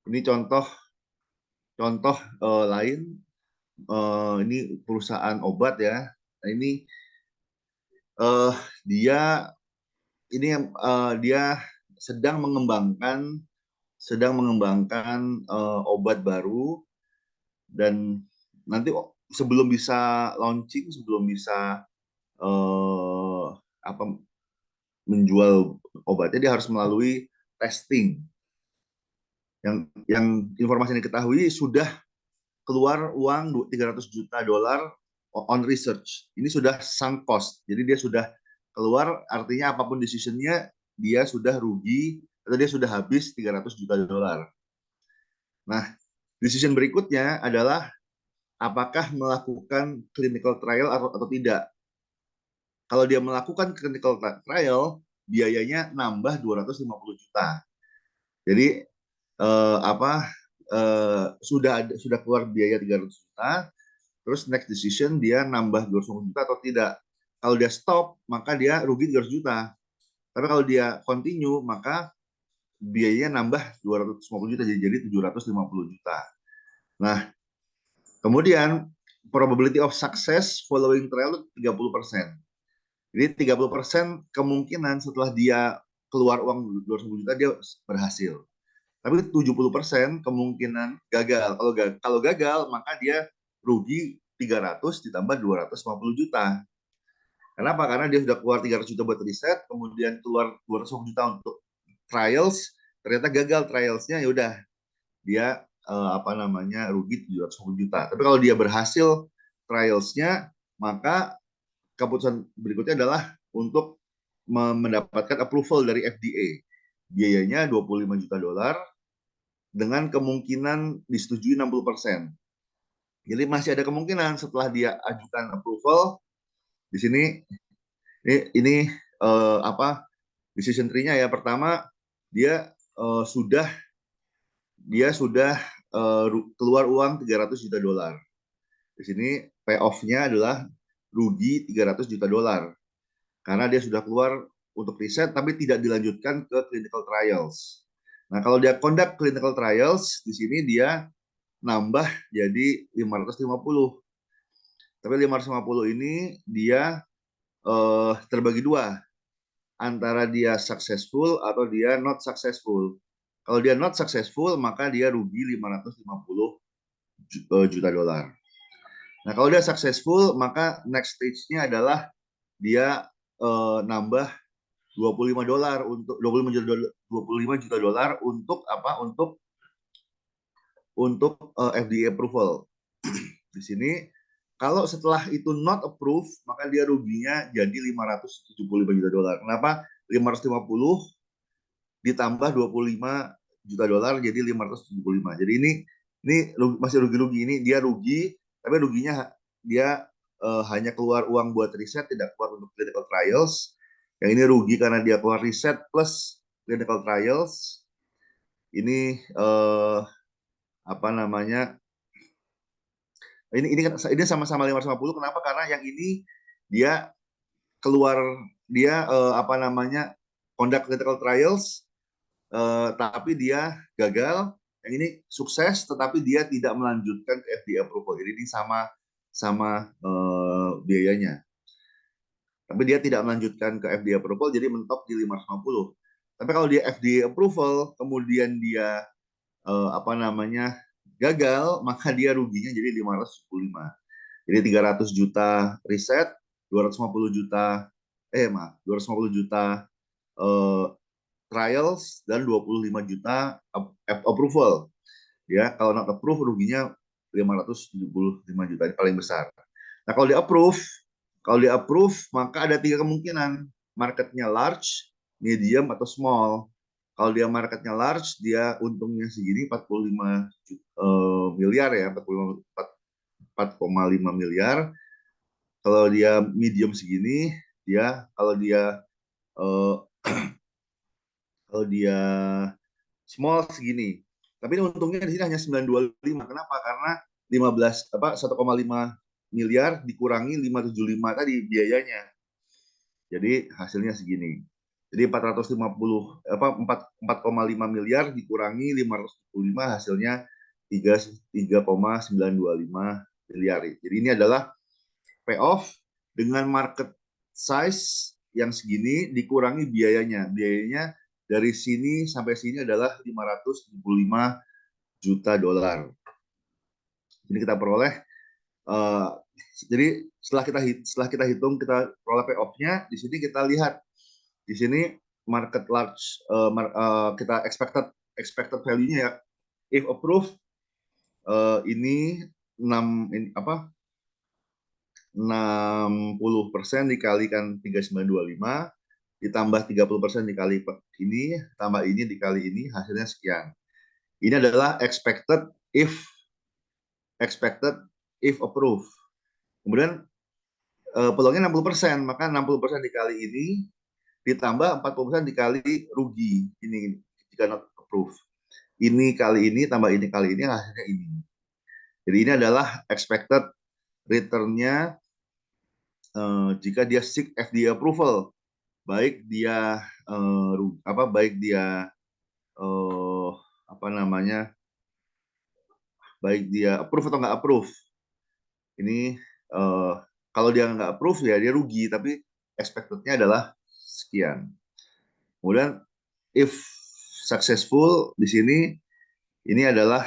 Ini contoh lain. Ini perusahaan obat ya. Nah, ini dia sedang mengembangkan obat baru, dan nanti sebelum bisa launching, sebelum bisa apa menjual obatnya dia harus melalui testing. Yang informasi yang diketahui sudah keluar uang 300 juta dolar on research. Ini sudah sunk cost. Jadi dia sudah keluar, artinya apapun decision-nya dia sudah rugi atau dia sudah habis 300 juta dolar. Nah, decision berikutnya adalah apakah melakukan clinical trial atau tidak. Kalau dia melakukan clinical trial, biayanya nambah 250 juta. Jadi sudah keluar biaya 300 juta, terus next decision dia nambah 250 juta atau tidak. Kalau dia stop, maka dia rugi 300 juta. Tapi kalau dia continue, maka biayanya nambah 250 juta, jadi 750 juta. Nah, kemudian probability of success following trial 30%. Jadi 30% kemungkinan setelah dia keluar uang 250 juta dia berhasil. Tapi 70% kemungkinan gagal. Kalau gagal, maka dia rugi 300 ditambah 250 juta. Kenapa? Karena dia sudah keluar 300 juta buat riset, kemudian keluar 250 juta untuk trials, ternyata gagal trialsnya, ya udah dia rugi 750 juta. Tapi kalau dia berhasil trialsnya, maka keputusan berikutnya adalah untuk mendapatkan approval dari FDA. Biayanya 25 juta dolar dengan kemungkinan disetujui 60%. Jadi masih ada kemungkinan setelah dia ajukan approval di sini ini decision tree-nya ya. Pertama dia sudah keluar uang 300 juta dolar. Di sini payoff-nya adalah rugi 300 juta dolar karena dia sudah keluar untuk riset tapi tidak dilanjutkan ke clinical trials. Nah, kalau dia conduct clinical trials, di sini dia nambah jadi 550. Tapi 550 ini dia terbagi dua, antara dia successful atau dia not successful. Kalau dia not successful, maka dia rugi 550 juta dolar. Nah, kalau dia successful, maka next stage-nya adalah dia nambah 25 dolar untuk 25 juta dolar untuk apa? Untuk FDA approval. Di sini kalau setelah itu not approve, maka dia ruginya jadi 575 juta dolar. Kenapa? 550 ditambah 25 juta dolar jadi 575. Jadi ini masih rugi-rugi. Ini dia rugi, tapi ruginya dia hanya keluar uang buat riset, tidak keluar untuk clinical trials. Yang ini rugi karena dia keluar riset plus clinical trials. Ini apa namanya? Ini sama-sama 550. Kenapa? Karena yang ini dia keluar dia conduct clinical trials, tapi dia gagal. Yang ini sukses, tetapi dia tidak melanjutkan ke FDA approval. Jadi ini sama biayanya. Tapi dia tidak melanjutkan ke FDA approval, jadi mentok di 550. Tapi kalau dia FDA approval, kemudian dia gagal, maka dia ruginya jadi 575. Jadi 300 juta riset, 250 juta 250 juta trials dan 25 juta approval. Ya, kalau not approve ruginya 575 juta, ini paling besar. Nah, kalau di approve maka ada 3 kemungkinan. Marketnya large, medium atau small. Kalau dia marketnya large, dia untungnya segini 45 miliar ya, 4,5 miliar. Kalau dia medium segini, uh, kalau dia small segini. Tapi ini untungnya di sini hanya 925. Kenapa? Karena 1,5 miliar dikurangi 575 tadi biayanya. Jadi hasilnya segini. Jadi 4,5 miliar dikurangi 575 hasilnya 3,925 miliar. Jadi ini adalah payoff dengan market size yang segini dikurangi biayanya. Biayanya dari sini sampai sini adalah 575 juta dolar. Jadi kita peroleh jadi setelah kita hitung, kita peroleh payoff-nya, di sini kita lihat di sini market large kita expected value-nya ya, if approved ini 60% dikalikan 3.925 ditambah 30% dikali ini tambah ini dikali ini hasilnya sekian. Ini adalah expected if approved. Kemudian peluangnya 60%, maka 60% dikali ini ditambah 40% dikali rugi ini jika not approved. Ini kali ini tambah ini kali ini hasilnya ini. Jadi ini adalah expected return-nya jika dia seek FDA approval, baik dia baik dia baik dia approve atau nggak approve. Ini kalau dia nggak approve ya dia rugi, tapi expected-nya adalah sekian. Kemudian if successful di sini ini adalah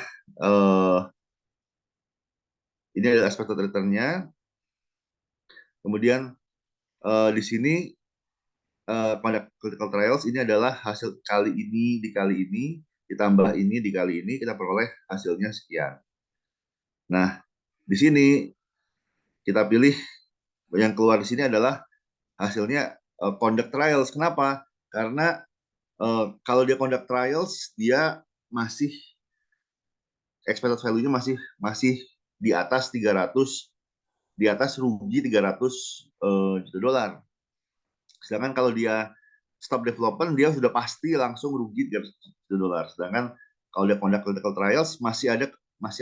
expected return-nya. Kemudian di sini pada clinical trials ini adalah hasil kali ini dikali ini ditambah ini dikali ini kita peroleh hasilnya sekian. Nah, di sini kita pilih yang keluar di sini adalah hasilnya conduct trials. Kenapa? Karena kalau dia conduct trials dia masih expected value-nya masih di atas 300, di atas rugi 300 juta dolar. Sedangkan kalau dia stop development dia sudah pasti langsung rugi 300 juta dolar. Sedangkan kalau dia conduct clinical trials masih ada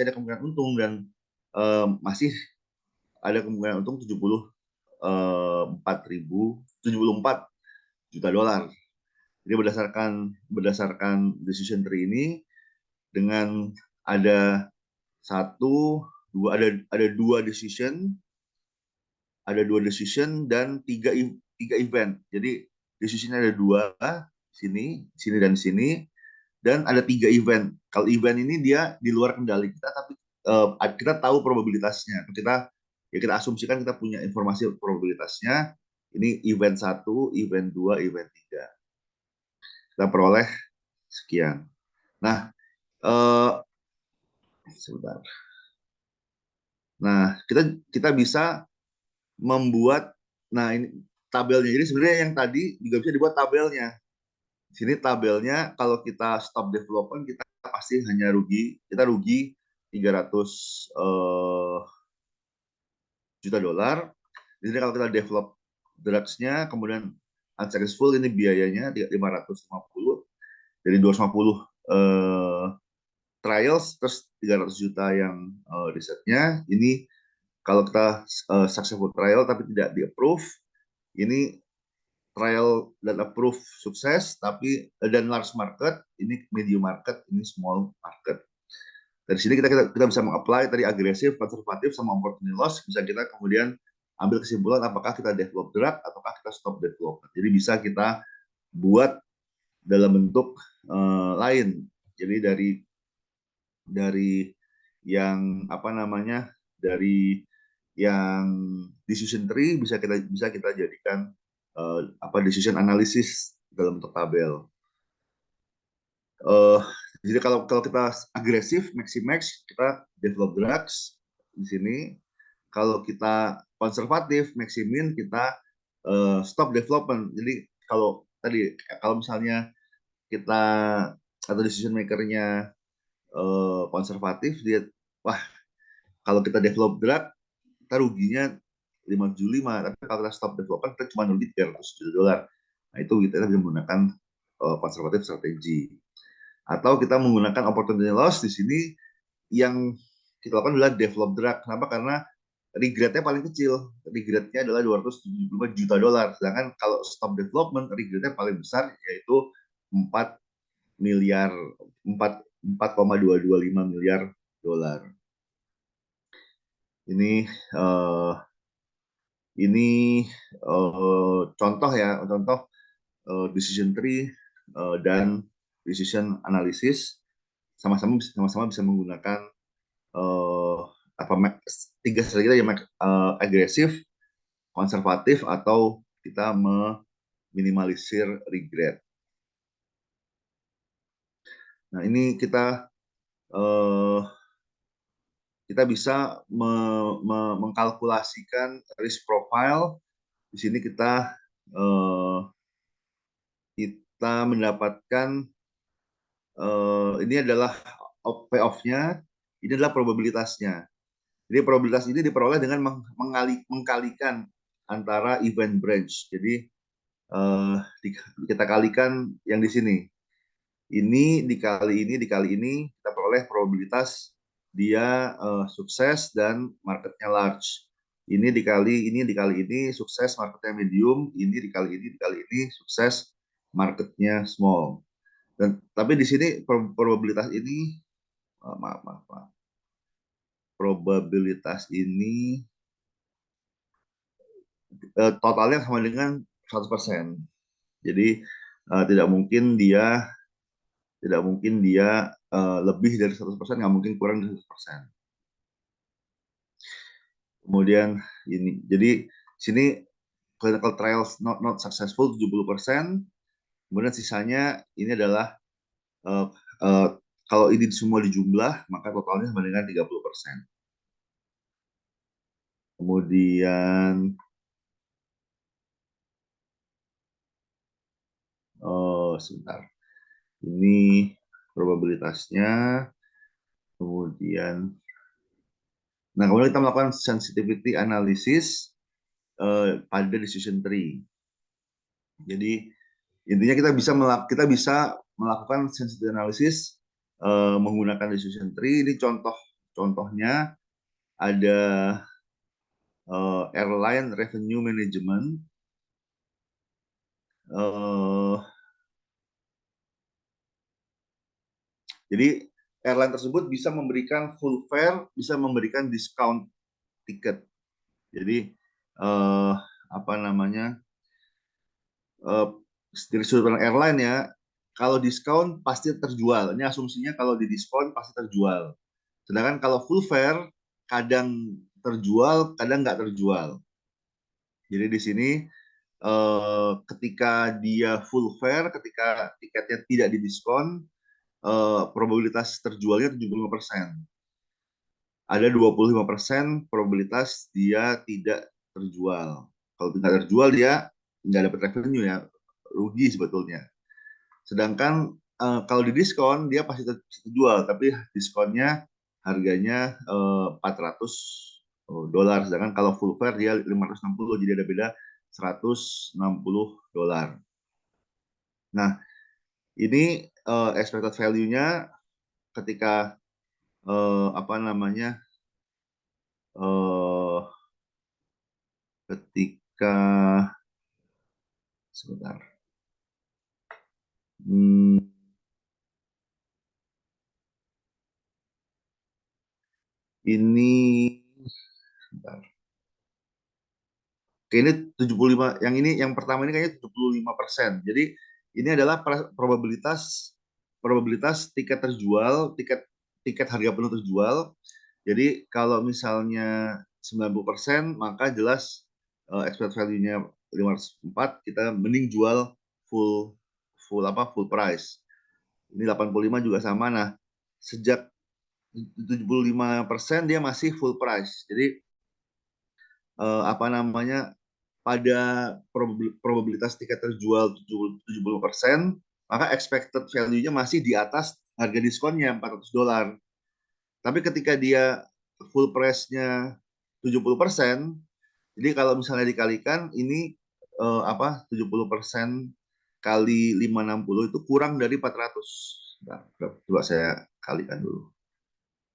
kemungkinan untung dan masih ada kemungkinan untung 74 juta dolar. Jadi berdasarkan decision tree ini dengan ada dua decision dan tiga event. Jadi decisionnya ada dua, sini dan sini, dan ada 3 event. Kalau event ini dia di luar kendali kita, tapi kita tahu probabilitasnya. Kita asumsikan kita punya informasi probabilitasnya. Ini event 1, event 2, event 3. Kita peroleh sekian. Nah, sebentar. Nah, kita bisa membuat, nah ini tabelnya. Jadi sebenarnya yang tadi juga bisa dibuat tabelnya. Di sini tabelnya kalau kita stop development kita pasti hanya rugi, kita rugi 300 juta dolar. Jadi kalau kita develop drugs-nya kemudian unsuccessful ini biayanya 550 dari 250 trials terus 300 juta yang risetnya. Ini kalau kita successful trial tapi tidak di-approve, ini trial dan approve sukses, tapi dan large market, ini medium market, ini small market. Dari sini kita bisa mengapply tadi agresif, konservatif, sama opportunity loss, bisa kita kemudian ambil kesimpulan apakah kita develop drug ataukah kita stop development. Jadi bisa kita buat dalam bentuk lain. Jadi dari yang dari yang decision tree bisa kita jadikan decision analysis dalam bentuk tabel. Jadi kalau kita agresif maximax kita develop drugs di sini. Kalau kita konservatif maximin kita stop development. Jadi kalau misalnya kita atau decision makernya konservatif, dia kalau kita develop drug kita ruginya 575, tapi kalau kita stop development kita cuma rugi 300 juta dolar. Nah itu kita bisa menggunakan konservatif strategi. Atau kita menggunakan opportunity loss. Di sini yang kita lakukan adalah develop drug. Kenapa? Karena regret-nya paling kecil. Regret-nya adalah 275 juta dolar. Sedangkan kalau stop development, regret-nya paling besar yaitu 4,225 miliar dolar. Ini contoh decision tree dan decision analysis sama-sama bisa menggunakan tiga strategi yang agresif, konservatif, atau kita minimalisir regret. Nah, ini eh, kita bisa mengkalkulasikan risk profile. Di sini eh, kita mendapatkan ini adalah payoff-nya, ini adalah probabilitasnya. Jadi probabilitas ini diperoleh dengan mengkalikan antara event branch. Jadi eh, kita kalikan yang di sini. Ini dikali ini kita peroleh probabilitas dia sukses dan marketnya large. Ini dikali ini sukses, marketnya medium. Ini dikali ini sukses, marketnya small. Dan tapi di sini probabilitas ini maaf. Probabilitas ini totalnya sama dengan 100%. Jadi tidak mungkin dia lebih dari 100%, nggak mungkin kurang dari 100%. Kemudian jadi sini clinical trials not successful 70%. Kemudian sisanya ini adalah uh, uh, kalau ini semua dijumlah maka totalnya sama dengan 30%. Kemudian sebentar. Ini probabilitasnya. Kemudian kemudian kita melakukan sensitivity analysis pada decision tree. Jadi intinya kita bisa melakukan sensitivity analysis menggunakan decision tree. Ini contohnya ada airline revenue management. Jadi airline tersebut bisa memberikan full fare, bisa memberikan discount tiket. Jadi apa namanya, dari sudut pandang airline ya, kalau diskon pasti terjual. Ini asumsinya kalau di diskon pasti terjual. Sedangkan kalau full fare kadang terjual, kadang nggak terjual. Jadi di sini ketika dia full fare, ketika tiketnya tidak didiskon, probabilitas terjualnya 75%. Ada 25% probabilitas dia tidak terjual. Kalau tidak terjual dia nggak dapat revenue ya, rugi sebetulnya. Sedangkan kalau di diskon dia pasti terjual, tapi diskonnya harganya $400. Sedangkan kalau full fare dia 560, jadi ada beda $160. Nah, ini expected value-nya ketika apa namanya eh, ketika sebentar. Hmm, ini sebentar. Oke, ini 75, yang pertama ini kayaknya 75%. Jadi ini adalah probabilitas probabilitas tiket terjual, tiket tiket harga penuh terjual. Jadi kalau misalnya 90%, maka jelas expected value-nya 504, kita mending jual full full price. Ini 85 juga sama. Nah, sejak 75% dia masih full price. Jadi apa namanya, pada probabilitas tiket terjual 70%, maka expected value-nya masih di atas harga diskonnya $400. Tapi ketika dia full price-nya 70%, jadi kalau misalnya dikalikan ini 70% kali 560 itu kurang dari 400. Nah, coba saya kalikan dulu.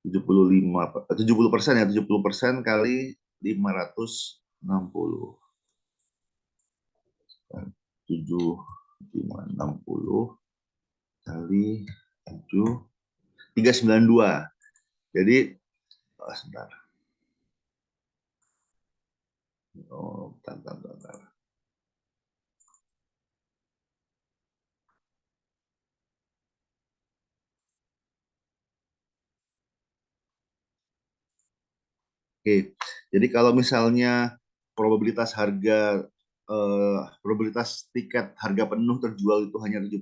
70% ya, 70% kali 560. 7,560 kali 7, 392. Jadi sebentar. Bentar. Oke, jadi kalau misalnya probabilitas harga probabilitas tiket harga penuh terjual itu hanya 70%,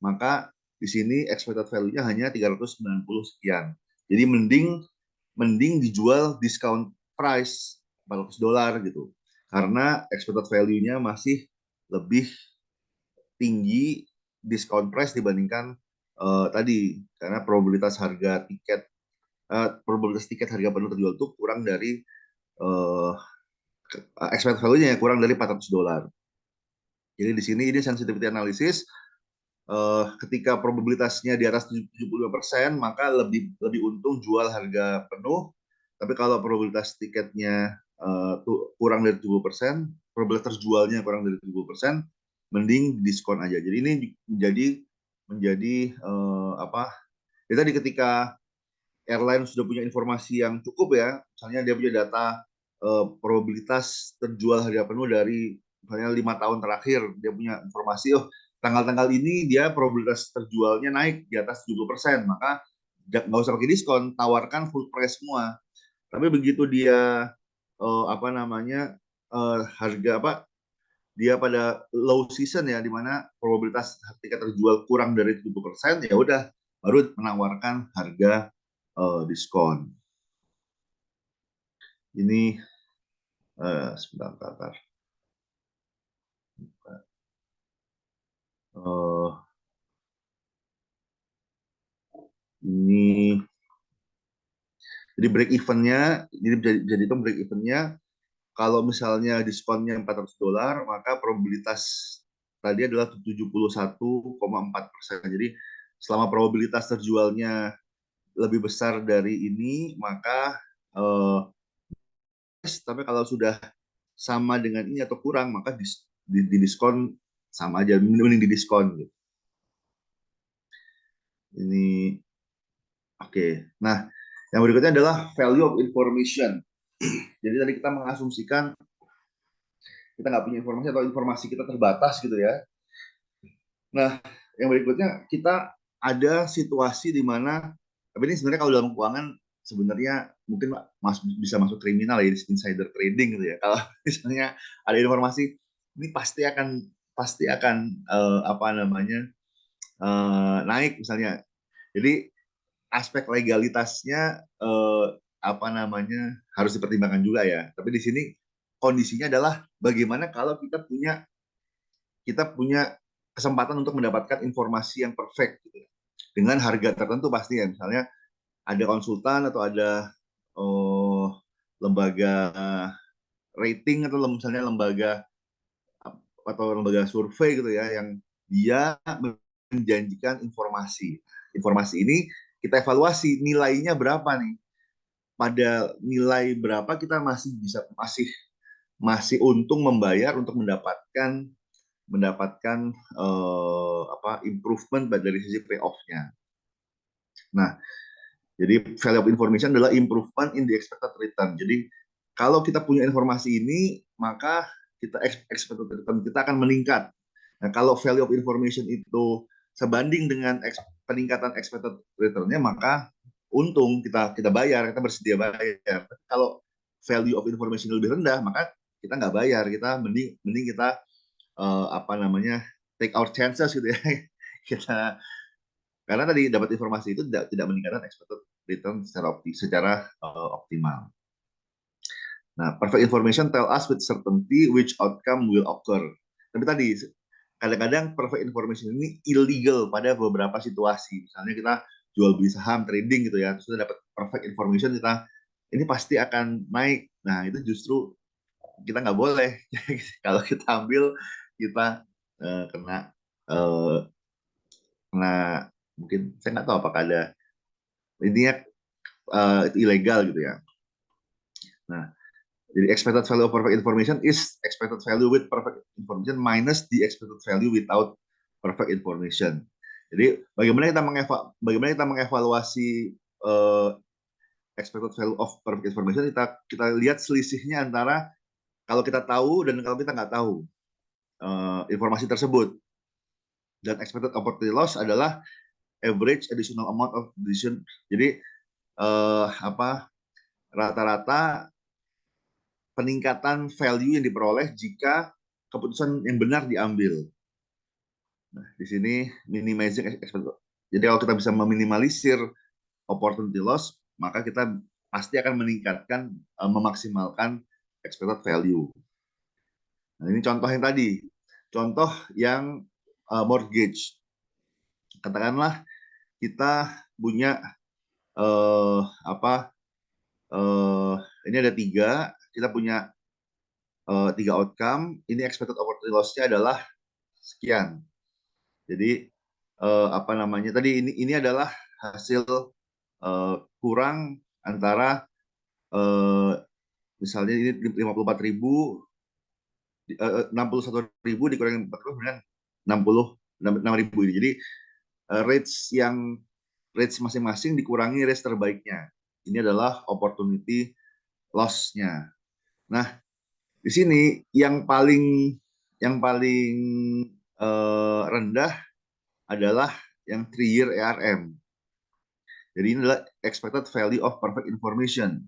maka di sini expected value-nya hanya 390 sekian. Jadi mending dijual discount price $400 gitu. Karena expected value-nya masih lebih tinggi discount price dibandingkan tadi, karena probabilitas tiket harga penuh terjual itu kurang dari uh, expected value-nya kurang dari $400. Jadi di sini ini sensitivity analysis, ketika probabilitasnya di atas 75%, maka lebih untung jual harga penuh. Tapi kalau probabilitas tiketnya kurang dari 70%, probabilitas terjualnya kurang dari 70%, mending diskon aja. Jadi ini menjadi apa? Jadi ketika airline sudah punya informasi yang cukup ya, misalnya dia punya data probabilitas terjual harga penuh dari misalnya 5 tahun terakhir, dia punya informasi, oh tanggal-tanggal ini dia probabilitas terjualnya naik di atas 70%, maka nggak usah pakai diskon, tawarkan full price semua. Tapi begitu dia apa namanya harga apa dia pada low season ya, di mana probabilitas tiket terjual kurang dari 70%, ya udah baru menawarkan harga diskon. Ini sebentar. Ini jadi break evennya, jadi itu break evennya. Kalau misalnya diskonnya $400, maka probabilitas tadi adalah 71,4%. Jadi selama probabilitas terjualnya lebih besar dari ini, maka tapi kalau sudah sama dengan ini atau kurang, maka di diskon sama aja, mending di diskon gitu. Ini oke. Nah, yang berikutnya adalah value of information. Jadi tadi kita mengasumsikan kita nggak punya informasi atau informasi kita terbatas gitu ya. Nah, yang berikutnya kita ada situasi di mana, tapi ini sebenarnya kalau dalam keuangan sebenarnya mungkin bisa masuk kriminal ya, insider trading gitu ya. Kalau misalnya ada informasi ini pasti akan apa namanya naik misalnya. Jadi aspek legalitasnya apa namanya harus dipertimbangkan juga ya. Tapi di sini kondisinya adalah bagaimana kalau kita punya kesempatan untuk mendapatkan informasi yang perfect gitu, dengan harga tertentu pasti ya. Misalnya ada konsultan atau ada oh, lembaga rating atau misalnya lembaga survei gitu ya, yang dia menjanjikan informasi. Informasi ini kita evaluasi nilainya berapa nih. Pada nilai berapa kita masih untung membayar untuk mendapatkan improvement dari sisi payoff-nya. Nah, jadi value of information adalah improvement in the expected return. Jadi kalau kita punya informasi ini, maka expected return kita akan meningkat. Nah, kalau value of information itu sebanding dengan peningkatan expected return-nya, maka untung kita bayar, kita bersedia bayar. Kalau value of information lebih rendah, maka kita nggak bayar, kita mending kita apa namanya take our chances gitu ya. Kita karena tadi dapat informasi itu tidak meningkatkan expected return secara optimal. Nah, perfect information tell us with certainty which outcome will occur. Tapi tadi kadang-kadang perfect information ini illegal pada beberapa situasi. Misalnya kita jual beli saham, trading gitu ya, terus kita dapat perfect information, kita ini pasti akan naik. Nah, itu justru kita nggak boleh. Kalau kita ambil, kita kena kena mungkin saya nggak tahu apakah ada intinya itu ilegal gitu ya. Nah, jadi expected value of perfect information is expected value with perfect information minus the expected value without perfect information. Jadi bagaimana kita mengevaluasi expected value of perfect information, kita lihat selisihnya antara kalau kita tahu dan kalau kita nggak tahu informasi tersebut. Dan expected opportunity loss adalah average additional amount of decision. Jadi rata-rata peningkatan value yang diperoleh jika keputusan yang benar diambil. Nah, di sini minimizing expected. Jadi kalau kita bisa meminimalisir opportunity loss, maka kita pasti akan meningkatkan, memaksimalkan expected value. Nah, ini contoh yang tadi. Contoh yang mortgage. Katakanlah kita punya eh, apa? Ini ada tiga. Kita punya tiga outcome. Ini expected opportunity loss-nya adalah sekian. Jadi apa namanya? Tadi ini adalah hasil kurang antara misalnya ini 54.000, 61.000 dikurangi 40 dengan 6.000 ini. Jadi rates masing-masing dikurangi rates terbaiknya. Ini adalah opportunity loss-nya. Nah, di sini yang paling rendah adalah yang 3-year ARM. Jadi ini adalah expected value of perfect information.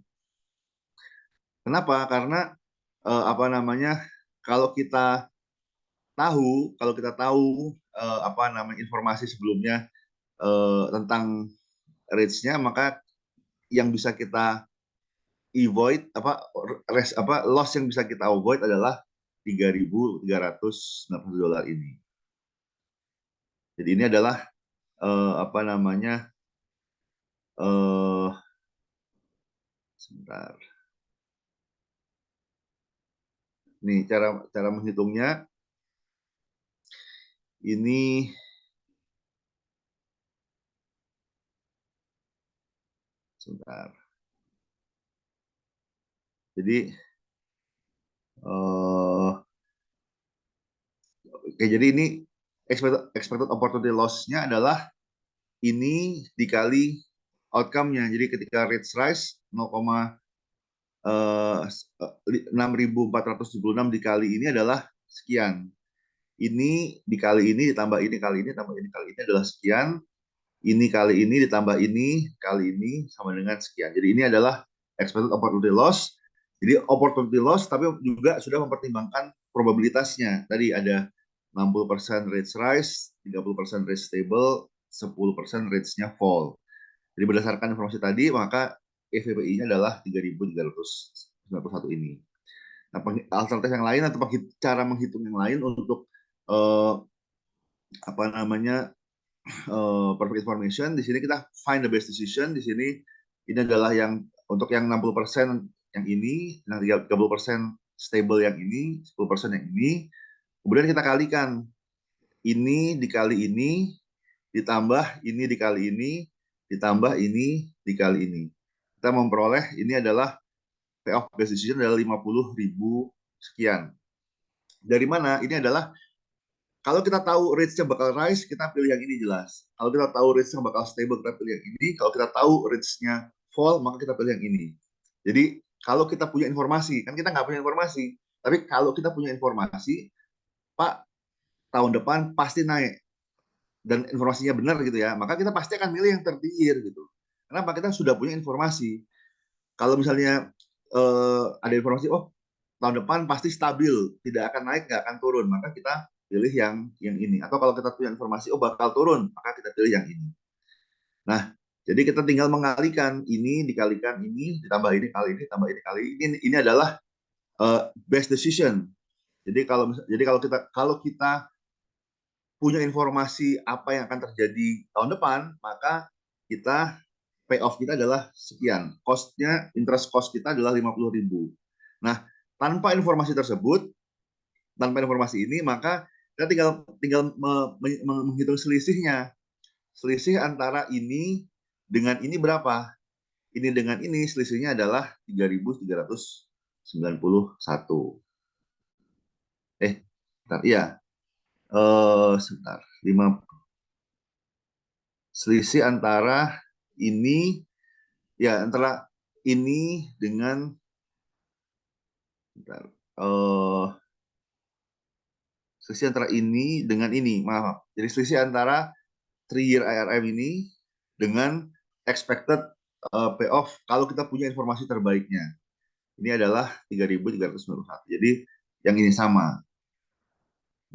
Kenapa? Karena apa namanya? Kalau kita tahu apa namanya informasi sebelumnya tentang rates-nya, maka yang bisa kita avoid loss yang bisa kita avoid adalah $3.390 ini. Jadi ini adalah apa namanya sebentar. Nih cara menghitungnya ini sebentar. Jadi jadi ini expected opportunity loss-nya adalah ini dikali outcome-nya. Jadi ketika rates rise 6.476 dikali ini adalah sekian. Ini dikali ini ditambah ini kali ini tambah ini kali ini adalah sekian. Ini kali ini ditambah ini kali ini sama dengan sekian. Jadi ini adalah expected opportunity loss. Jadi opportunity loss tapi juga sudah mempertimbangkan probabilitasnya. Tadi ada 60% rates rise, 30% rates stable, 10% rates-nya fall. Jadi berdasarkan informasi tadi, maka EVPI-nya adalah 3.391 ini. Nah, alternatif yang lain atau cara menghitung yang lain untuk apa namanya perfect information, di sini kita find the best decision. Di sini ini adalah yang untuk yang 60% yang ini, yang 30% stable yang ini, 10% yang ini. Kemudian kita kalikan ini dikali ini ditambah ini dikali ini ditambah ini dikali ini. Kita memperoleh ini adalah payoff best decision adalah 50.000 sekian. Dari mana? Ini adalah kalau kita tahu rates-nya bakal rise, kita pilih yang ini jelas. Kalau kita tahu rates-nya bakal stable, kita pilih yang ini. Kalau kita tahu rates-nya fall, maka kita pilih yang ini. Jadi kalau kita punya informasi, kan kita nggak punya informasi. Tapi kalau kita punya informasi, Pak, tahun depan pasti naik. Dan informasinya benar gitu ya, maka kita pasti akan milih yang tertinggi gitu. Kenapa? Kita sudah punya informasi. Kalau misalnya ada informasi, oh tahun depan pasti stabil, tidak akan naik, nggak akan turun, maka kita pilih yang ini. Atau kalau kita punya informasi, oh bakal turun, maka kita pilih yang ini. Nah, jadi kita tinggal mengalikan ini dikalikan ini ditambah ini kali ini tambah ini kali ini. Ini adalah best decision. Jadi kalau kita punya informasi apa yang akan terjadi tahun depan, maka kita payoff kita adalah sekian. Cost-nya, interest cost kita adalah 50.000. Nah, tanpa informasi tersebut, tanpa informasi ini, maka kita tinggal menghitung selisihnya. Selisih antara ini dengan ini berapa? Ini dengan ini selisihnya adalah 3.391. Bentar, iya. Sebentar. 5 selisih antara ini ya antara ini dengan bentar, selisih antara ini dengan ini, maaf. Jadi selisih antara 3-year ARM ini dengan expected payoff kalau kita punya informasi terbaiknya. ini adalah 3.391. Jadi yang ini sama.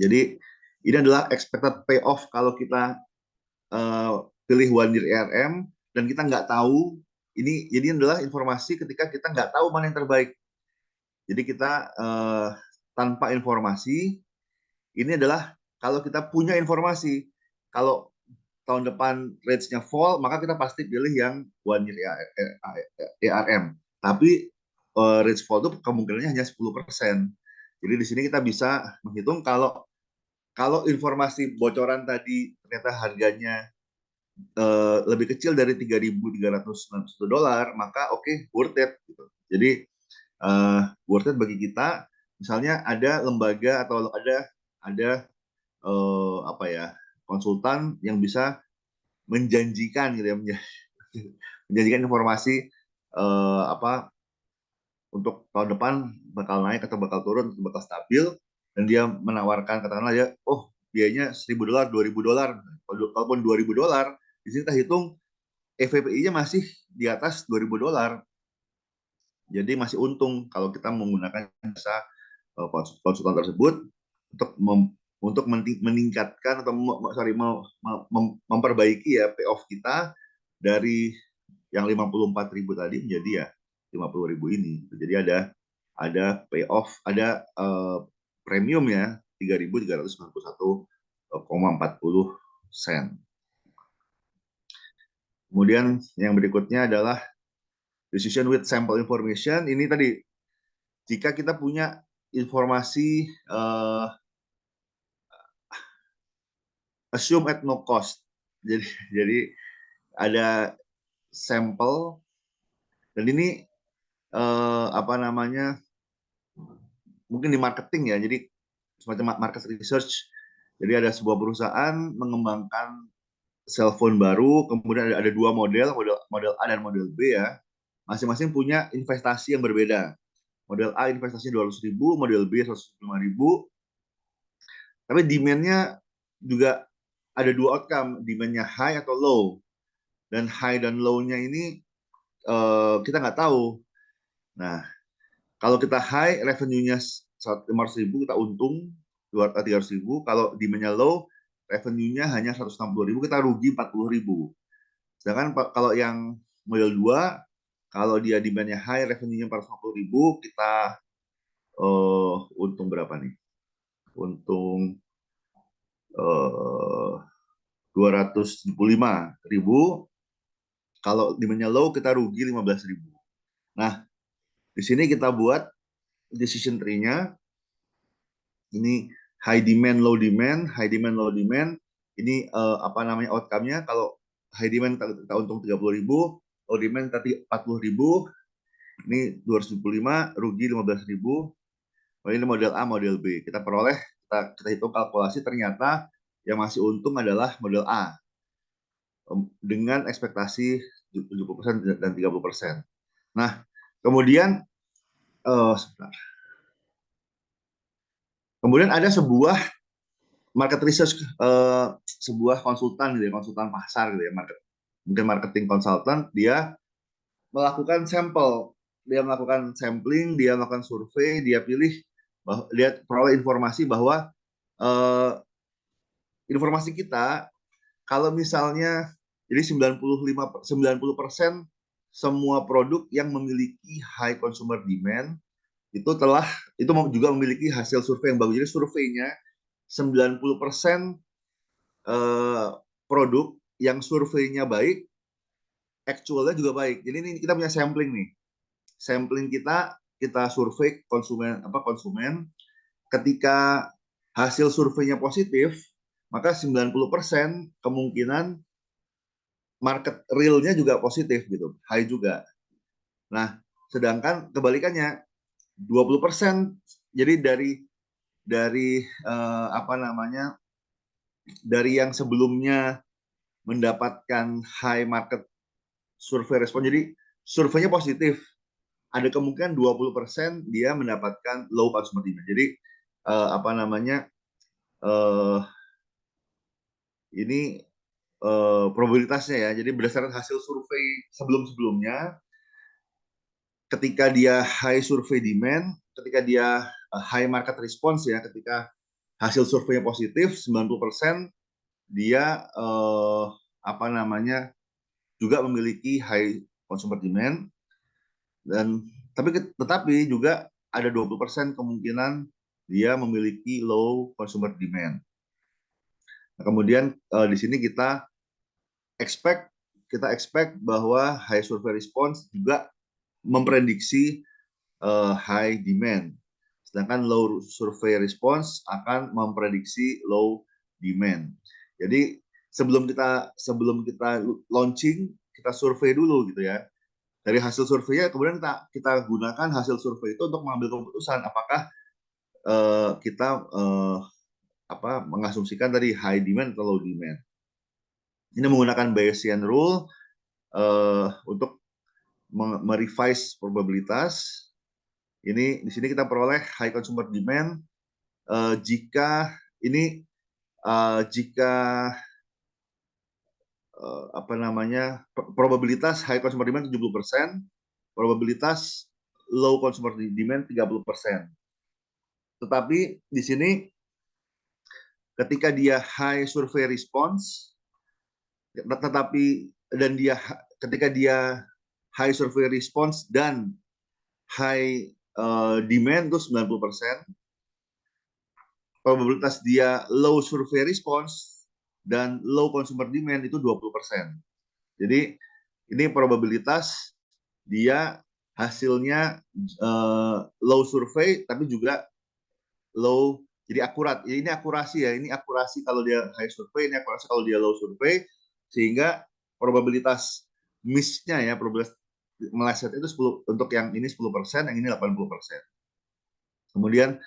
Jadi ini adalah expected payoff kalau kita pilih 1 year ERM dan kita nggak tahu ini. Jadi adalah informasi ketika kita nggak tahu mana yang terbaik. Jadi kita tanpa informasi, ini adalah kalau kita punya informasi. Kalau tahun depan rates-nya fall, maka kita pasti pilih yang 1 year ERM. Tapi rates fall itu kemungkinannya hanya 10%. Jadi di sini kita bisa menghitung kalau informasi bocoran tadi ternyata harganya lebih kecil dari $3.391, maka oke, worth it gitu. Jadi worth it bagi kita. Misalnya ada lembaga atau ada apa ya, konsultan yang bisa menjanjikan gitu ya, menjanjikan informasi apa untuk tahun depan bakal naik atau bakal turun atau bakal stabil, dan dia menawarkan katakanlah ya, oh biayanya $1.000, $2.000. Kalaupun $2.000, di sini kita hitung EVPI-nya masih di atas $2.000. Jadi masih untung kalau kita menggunakan jasa konsultan tersebut untuk meningkatkan atau memperbaiki ya payoff kita dari yang 54.000 tadi menjadi ya 50.000 ini. Jadi ada payoff, ada premium ya 3.391,40 sen. Kemudian yang berikutnya adalah decision with sample information. Ini tadi jika kita punya informasi assume at no cost. Jadi ada sampel, dan ini apa namanya, mungkin di marketing ya, jadi semacam market research. Jadi ada sebuah perusahaan mengembangkan cellphone baru, kemudian ada dua model A dan model B ya, masing-masing punya investasi yang berbeda. Model A investasi 200.000, model B 105.000. Tapi demand-nya juga ada dua outcome, demand-nya high atau low. Dan high dan low-nya ini kita nggak tahu. Nah, kalau kita high, revenue-nya 500.000, kita untung 300.000. Kalau demand-nya low, revenue-nya hanya 160.000, kita rugi 40.000. Sedangkan kalau yang model 2, kalau dia demand-nya high, revenue-nya 450.000, kita untung berapa nih? Untung 275.000. Kalau demand-nya low, kita rugi 15.000. Nah, di sini kita buat decision tree-nya. Ini high demand, low demand, high demand, low demand. Ini apa namanya outcome-nya? Kalau high demand kita untung 30.000, low demand tadi 40.000, ini 275, rugi 15.000. Ini model A, model B. Kita peroleh, kita hitung kalkulasi, ternyata yang masih untung adalah model A dengan ekspektasi 70% dan 30%. Nah, kemudian kemudian ada sebuah market research, sebuah konsultan gitu ya, konsultan pasar gitu ya, mungkin marketing konsultan. Dia melakukan sampel, dia melakukan sampling, dia melakukan survei, dia pilih, dia peroleh informasi bahwa informasi kita, kalau misalnya jadi 90% semua produk yang memiliki high consumer demand itu juga memiliki hasil survei yang bagus. Jadi surveinya 90% produk yang surveinya baik, actualnya juga baik. Jadi ini kita punya sampling nih. Sampling kita survei konsumen. Ketika hasil surveinya positif, maka 90% kemungkinan market realnya juga positif gitu, high juga. Nah, sedangkan kebalikannya 20%. Jadi dari apa namanya, dari yang sebelumnya mendapatkan high market survei respon, jadi surveinya positif, ada kemungkinan 20% dia mendapatkan low consumer demand. Jadi apa namanya, ini probabilitasnya ya. Jadi berdasarkan hasil survei sebelum-sebelumnya, ketika dia high survey demand, ketika dia high market response ya, ketika hasil surveinya positif 90%, dia apa namanya juga memiliki high consumer demand, dan tetapi juga ada 20% kemungkinan dia memiliki low consumer demand. Nah, kemudian di sini expect kita expect bahwa high survey response juga memprediksi high demand. Sedangkan low survey response akan memprediksi low demand. Jadi sebelum kita launching, kita survei dulu gitu ya. Dari hasil surveinya kemudian kita gunakan hasil survei itu untuk mengambil keputusan apakah kita mengasumsikan tadi high demand atau low demand. Ini menggunakan Bayesian rule untuk merevise probabilitas. Ini di sini kita peroleh high consumer demand jika ini jika probabilitas high consumer demand 70%, probabilitas low consumer demand 30%. Tetapi di sini ketika dia high survey response, ketika dia high survey response dan high demand itu 90%, probabilitas dia low survey response dan low consumer demand itu 20%. Jadi ini probabilitas dia hasilnya low survey tapi juga low, jadi akurat. Ini akurasi ya, ini akurasi kalau dia high survey, ini akurasi kalau dia low survey, sehingga probabilitas miss-nya ya, probabilitas meleset itu 10, untuk yang ini 10%, yang ini 80%. Kemudian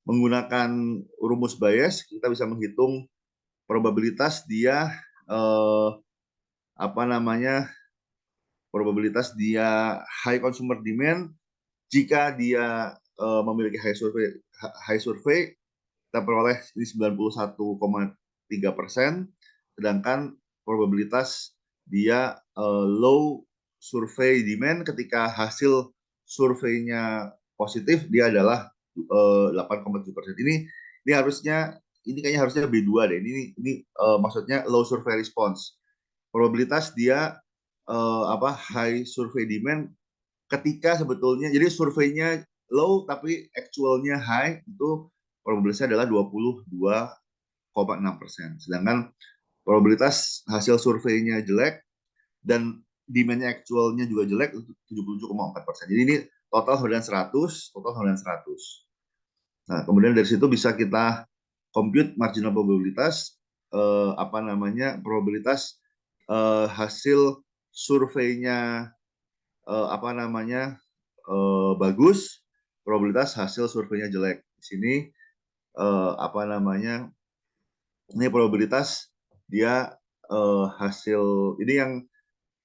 menggunakan rumus Bayes, kita bisa menghitung probabilitas dia probabilitas dia high consumer demand jika dia memiliki high survey kita peroleh di 91,3%, sedangkan probabilitas dia low survey demand ketika hasil surveinya positif dia adalah 8,7%. Ini harusnya, ini kayaknya harusnya B2 deh. Ini maksudnya low survey response. Probabilitas dia high survey demand ketika sebetulnya, jadi surveinya low tapi actualnya high, itu probabilitasnya adalah 22,6%. Sedangkan probabilitas hasil surveinya jelek dan demand-nya actualnya juga jelek itu 77,4%. Jadi ini total harian 100, total harian 100. Nah, kemudian dari situ bisa kita compute marginal probabilitas probabilitas hasil surveinya bagus, probabilitas hasil surveinya jelek. Di sini ini probabilitas dia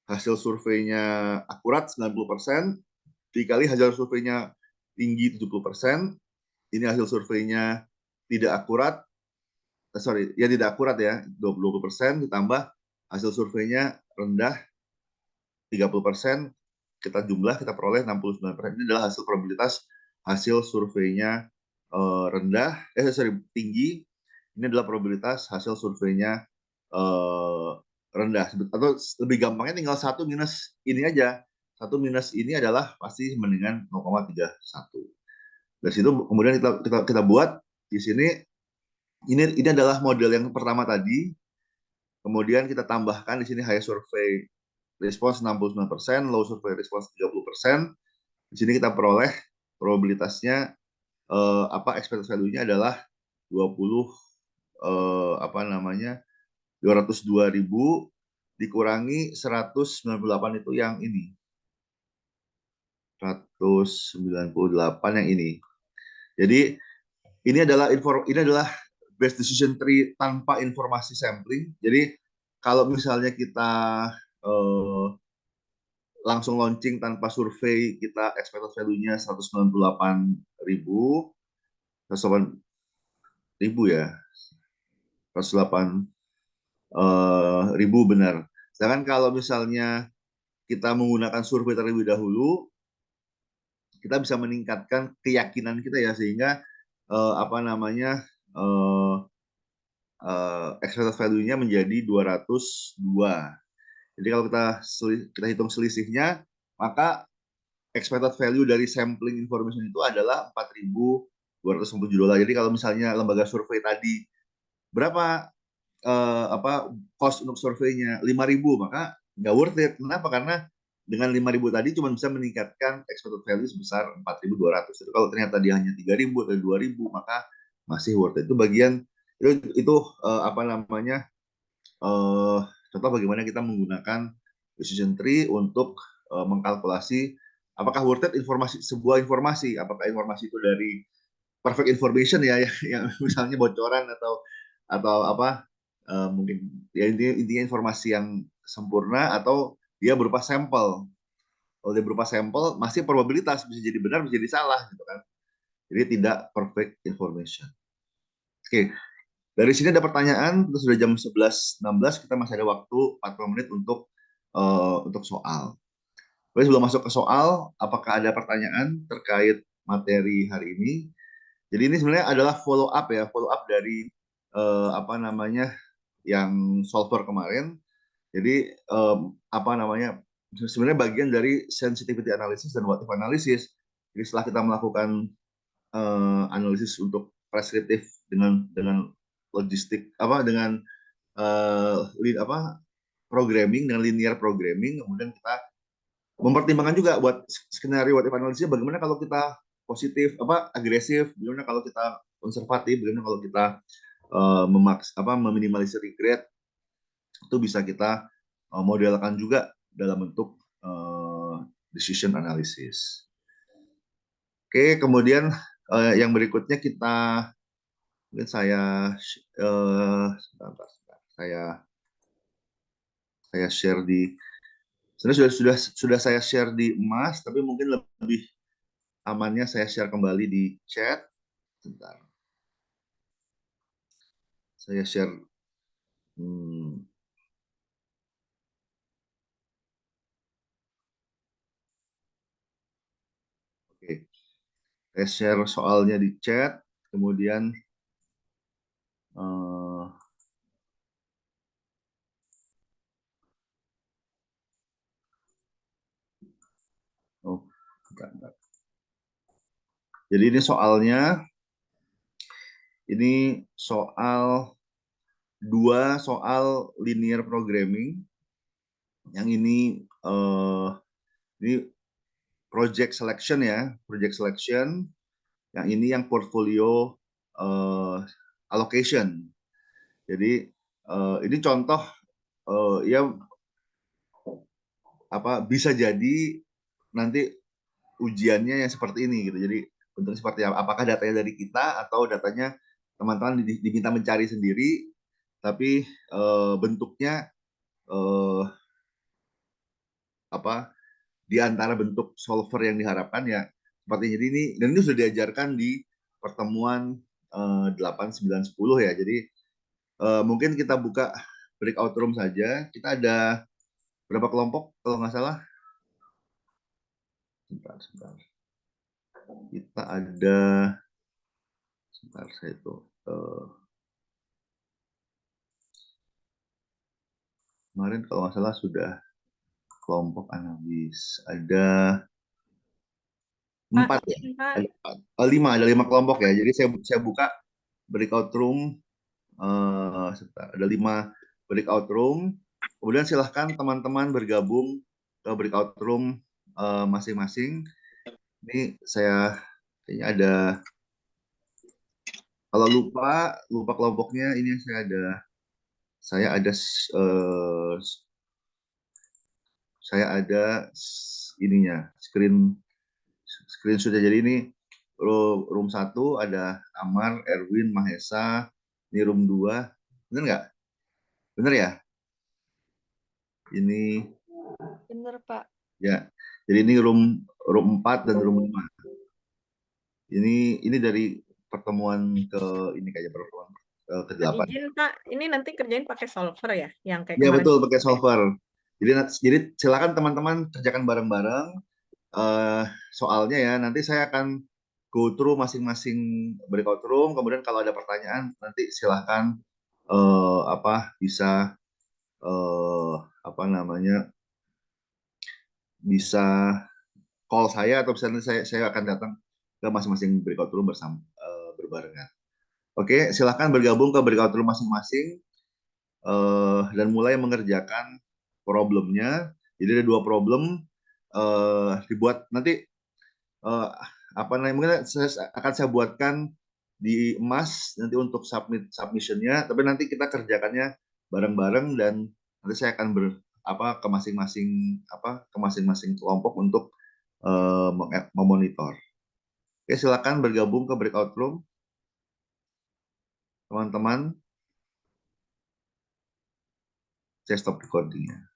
hasil surveinya akurat 90%, dikali hasil surveinya tinggi 70%, ini hasil surveinya tidak akurat, tidak akurat ya, 20%, ditambah hasil surveinya rendah 30%, kita peroleh 69%. Ini adalah hasil probabilitas hasil surveinya tinggi. Ini adalah probabilitas hasil surveinya rendah. Atau lebih gampangnya tinggal 1 minus ini aja. 1 minus ini adalah pasti mendingan 0,31. Dari situ kemudian kita buat di sini, ini adalah model yang pertama tadi. Kemudian kita tambahkan di sini high survey response 69%, low survey response 30%. Di sini kita peroleh probabilitasnya expected value-nya adalah 202.000 dikurangi 198 itu yang ini. 198 yang ini. Jadi ini adalah best decision tree tanpa informasi sampling. Jadi kalau misalnya kita langsung launching tanpa survei, kita expected value-nya 198.000 ya, 108.000 benar. Sedangkan kalau misalnya kita menggunakan survei terlebih dahulu, kita bisa meningkatkan keyakinan kita ya, sehingga apa namanya expected value-nya menjadi 202. Jadi kalau kita hitung selisihnya, maka expected value dari sampling information itu adalah $4.267. Jadi kalau misalnya lembaga survei tadi berapa cost untuk surveinya 5.000, maka nggak worth it. Kenapa? Karena dengan 5.000 tadi cuma bisa meningkatkan expected value sebesar 4.200. Jadi kalau ternyata dia hanya 3.000 atau 2.000, maka masih worth it. Itu bagian itu apa namanya contoh bagaimana kita menggunakan decision tree untuk mengkalkulasi apakah worth it sebuah informasi, apakah informasi itu dari perfect information ya, yang misalnya bocoran atau apa mungkin ya intinya informasi yang sempurna, atau dia berupa sampel. Kalau dia berupa sampel, masih probabilitas bisa jadi benar, bisa jadi salah gitu kan. Jadi tidak perfect information. Oke, dari sini ada pertanyaan. Kita sudah jam 11.16, kita masih ada waktu 40 menit untuk soal. Tapi sebelum masuk ke soal, apakah ada pertanyaan terkait materi hari ini? Jadi ini sebenarnya adalah follow up dari apa namanya yang solver kemarin. Jadi apa namanya sebenarnya bagian dari sensitivity analysis dan what if analysis. Jadi setelah kita melakukan analisis untuk preskriptif dengan logistik dengan programming, dengan linear programming, kemudian kita mempertimbangkan juga buat skenario what if analisisnya, bagaimana kalau kita positif agresif, bagaimana kalau kita konservatif, bagaimana kalau kita meminimalisir regret. Itu bisa kita modelkan juga dalam bentuk decision analysis. Oke, kemudian yang berikutnya mungkin saya share di sebenarnya sudah saya share di Emas, tapi mungkin lebih amannya saya share kembali di chat. Sebentar. Saya share oke. Saya share soalnya di chat, kemudian jadi ini soalnya, ini dua soal linear programming. Yang ini project selection ya, project selection. Yang ini yang portfolio allocation. Jadi ini contoh ya bisa jadi nanti ujiannya yang seperti ini gitu. Jadi bentuknya seperti apa? Apakah datanya dari kita atau datanya teman-teman diminta mencari sendiri, tapi bentuknya di antara bentuk solver yang diharapkan ya seperti ini. Dan ini sudah diajarkan di pertemuan 8, 9, 10 ya. Jadi mungkin kita buka breakout room saja. Kita ada berapa kelompok kalau nggak salah? Sebentar. Kita ada saya itu kemarin kalau nggak salah sudah kelompok analis ada 4 ya, ada 5 kelompok ya. Jadi saya buka breakout room ada 5 breakout room. Kemudian silahkan teman-teman bergabung ke breakout room masing-masing. Ini saya kayaknya ada, kalau lupa kelompoknya, ini saya ada ininya screenshotnya. Jadi ini room 1 ada Amar, Erwin, Mahesa. Ini room 2. Benar nggak? Benar ya? Ini benar, Pak. Ya. Jadi ini room 4 dan room 5. Ini dari pertemuan pertemuan ke-8. Izin, Pak. Ini nanti kerjain pakai solver ya, yang kayak Ya kemarin. betul, pakai solver. Jadi silakan teman-teman kerjakan bareng-bareng. soalnya ya. Nanti saya akan go through masing-masing breakout room. Kemudian kalau ada pertanyaan nanti silahkan bisa apa namanya bisa call saya atau misalnya saya akan datang ke masing-masing breakout room bersama berbarengan. Oke, silahkan bergabung ke breakout room masing-masing dan mulai mengerjakan problemnya. Jadi ada 2 problem dibuat nanti apa namanya mungkin saya buatkan di emas nanti untuk submissionnya, tapi nanti kita kerjakannya bareng-bareng dan nanti saya akan ke masing-masing kelompok untuk memonitor. Oke, silakan bergabung ke breakout room, teman-teman. Saya stop recording-nya.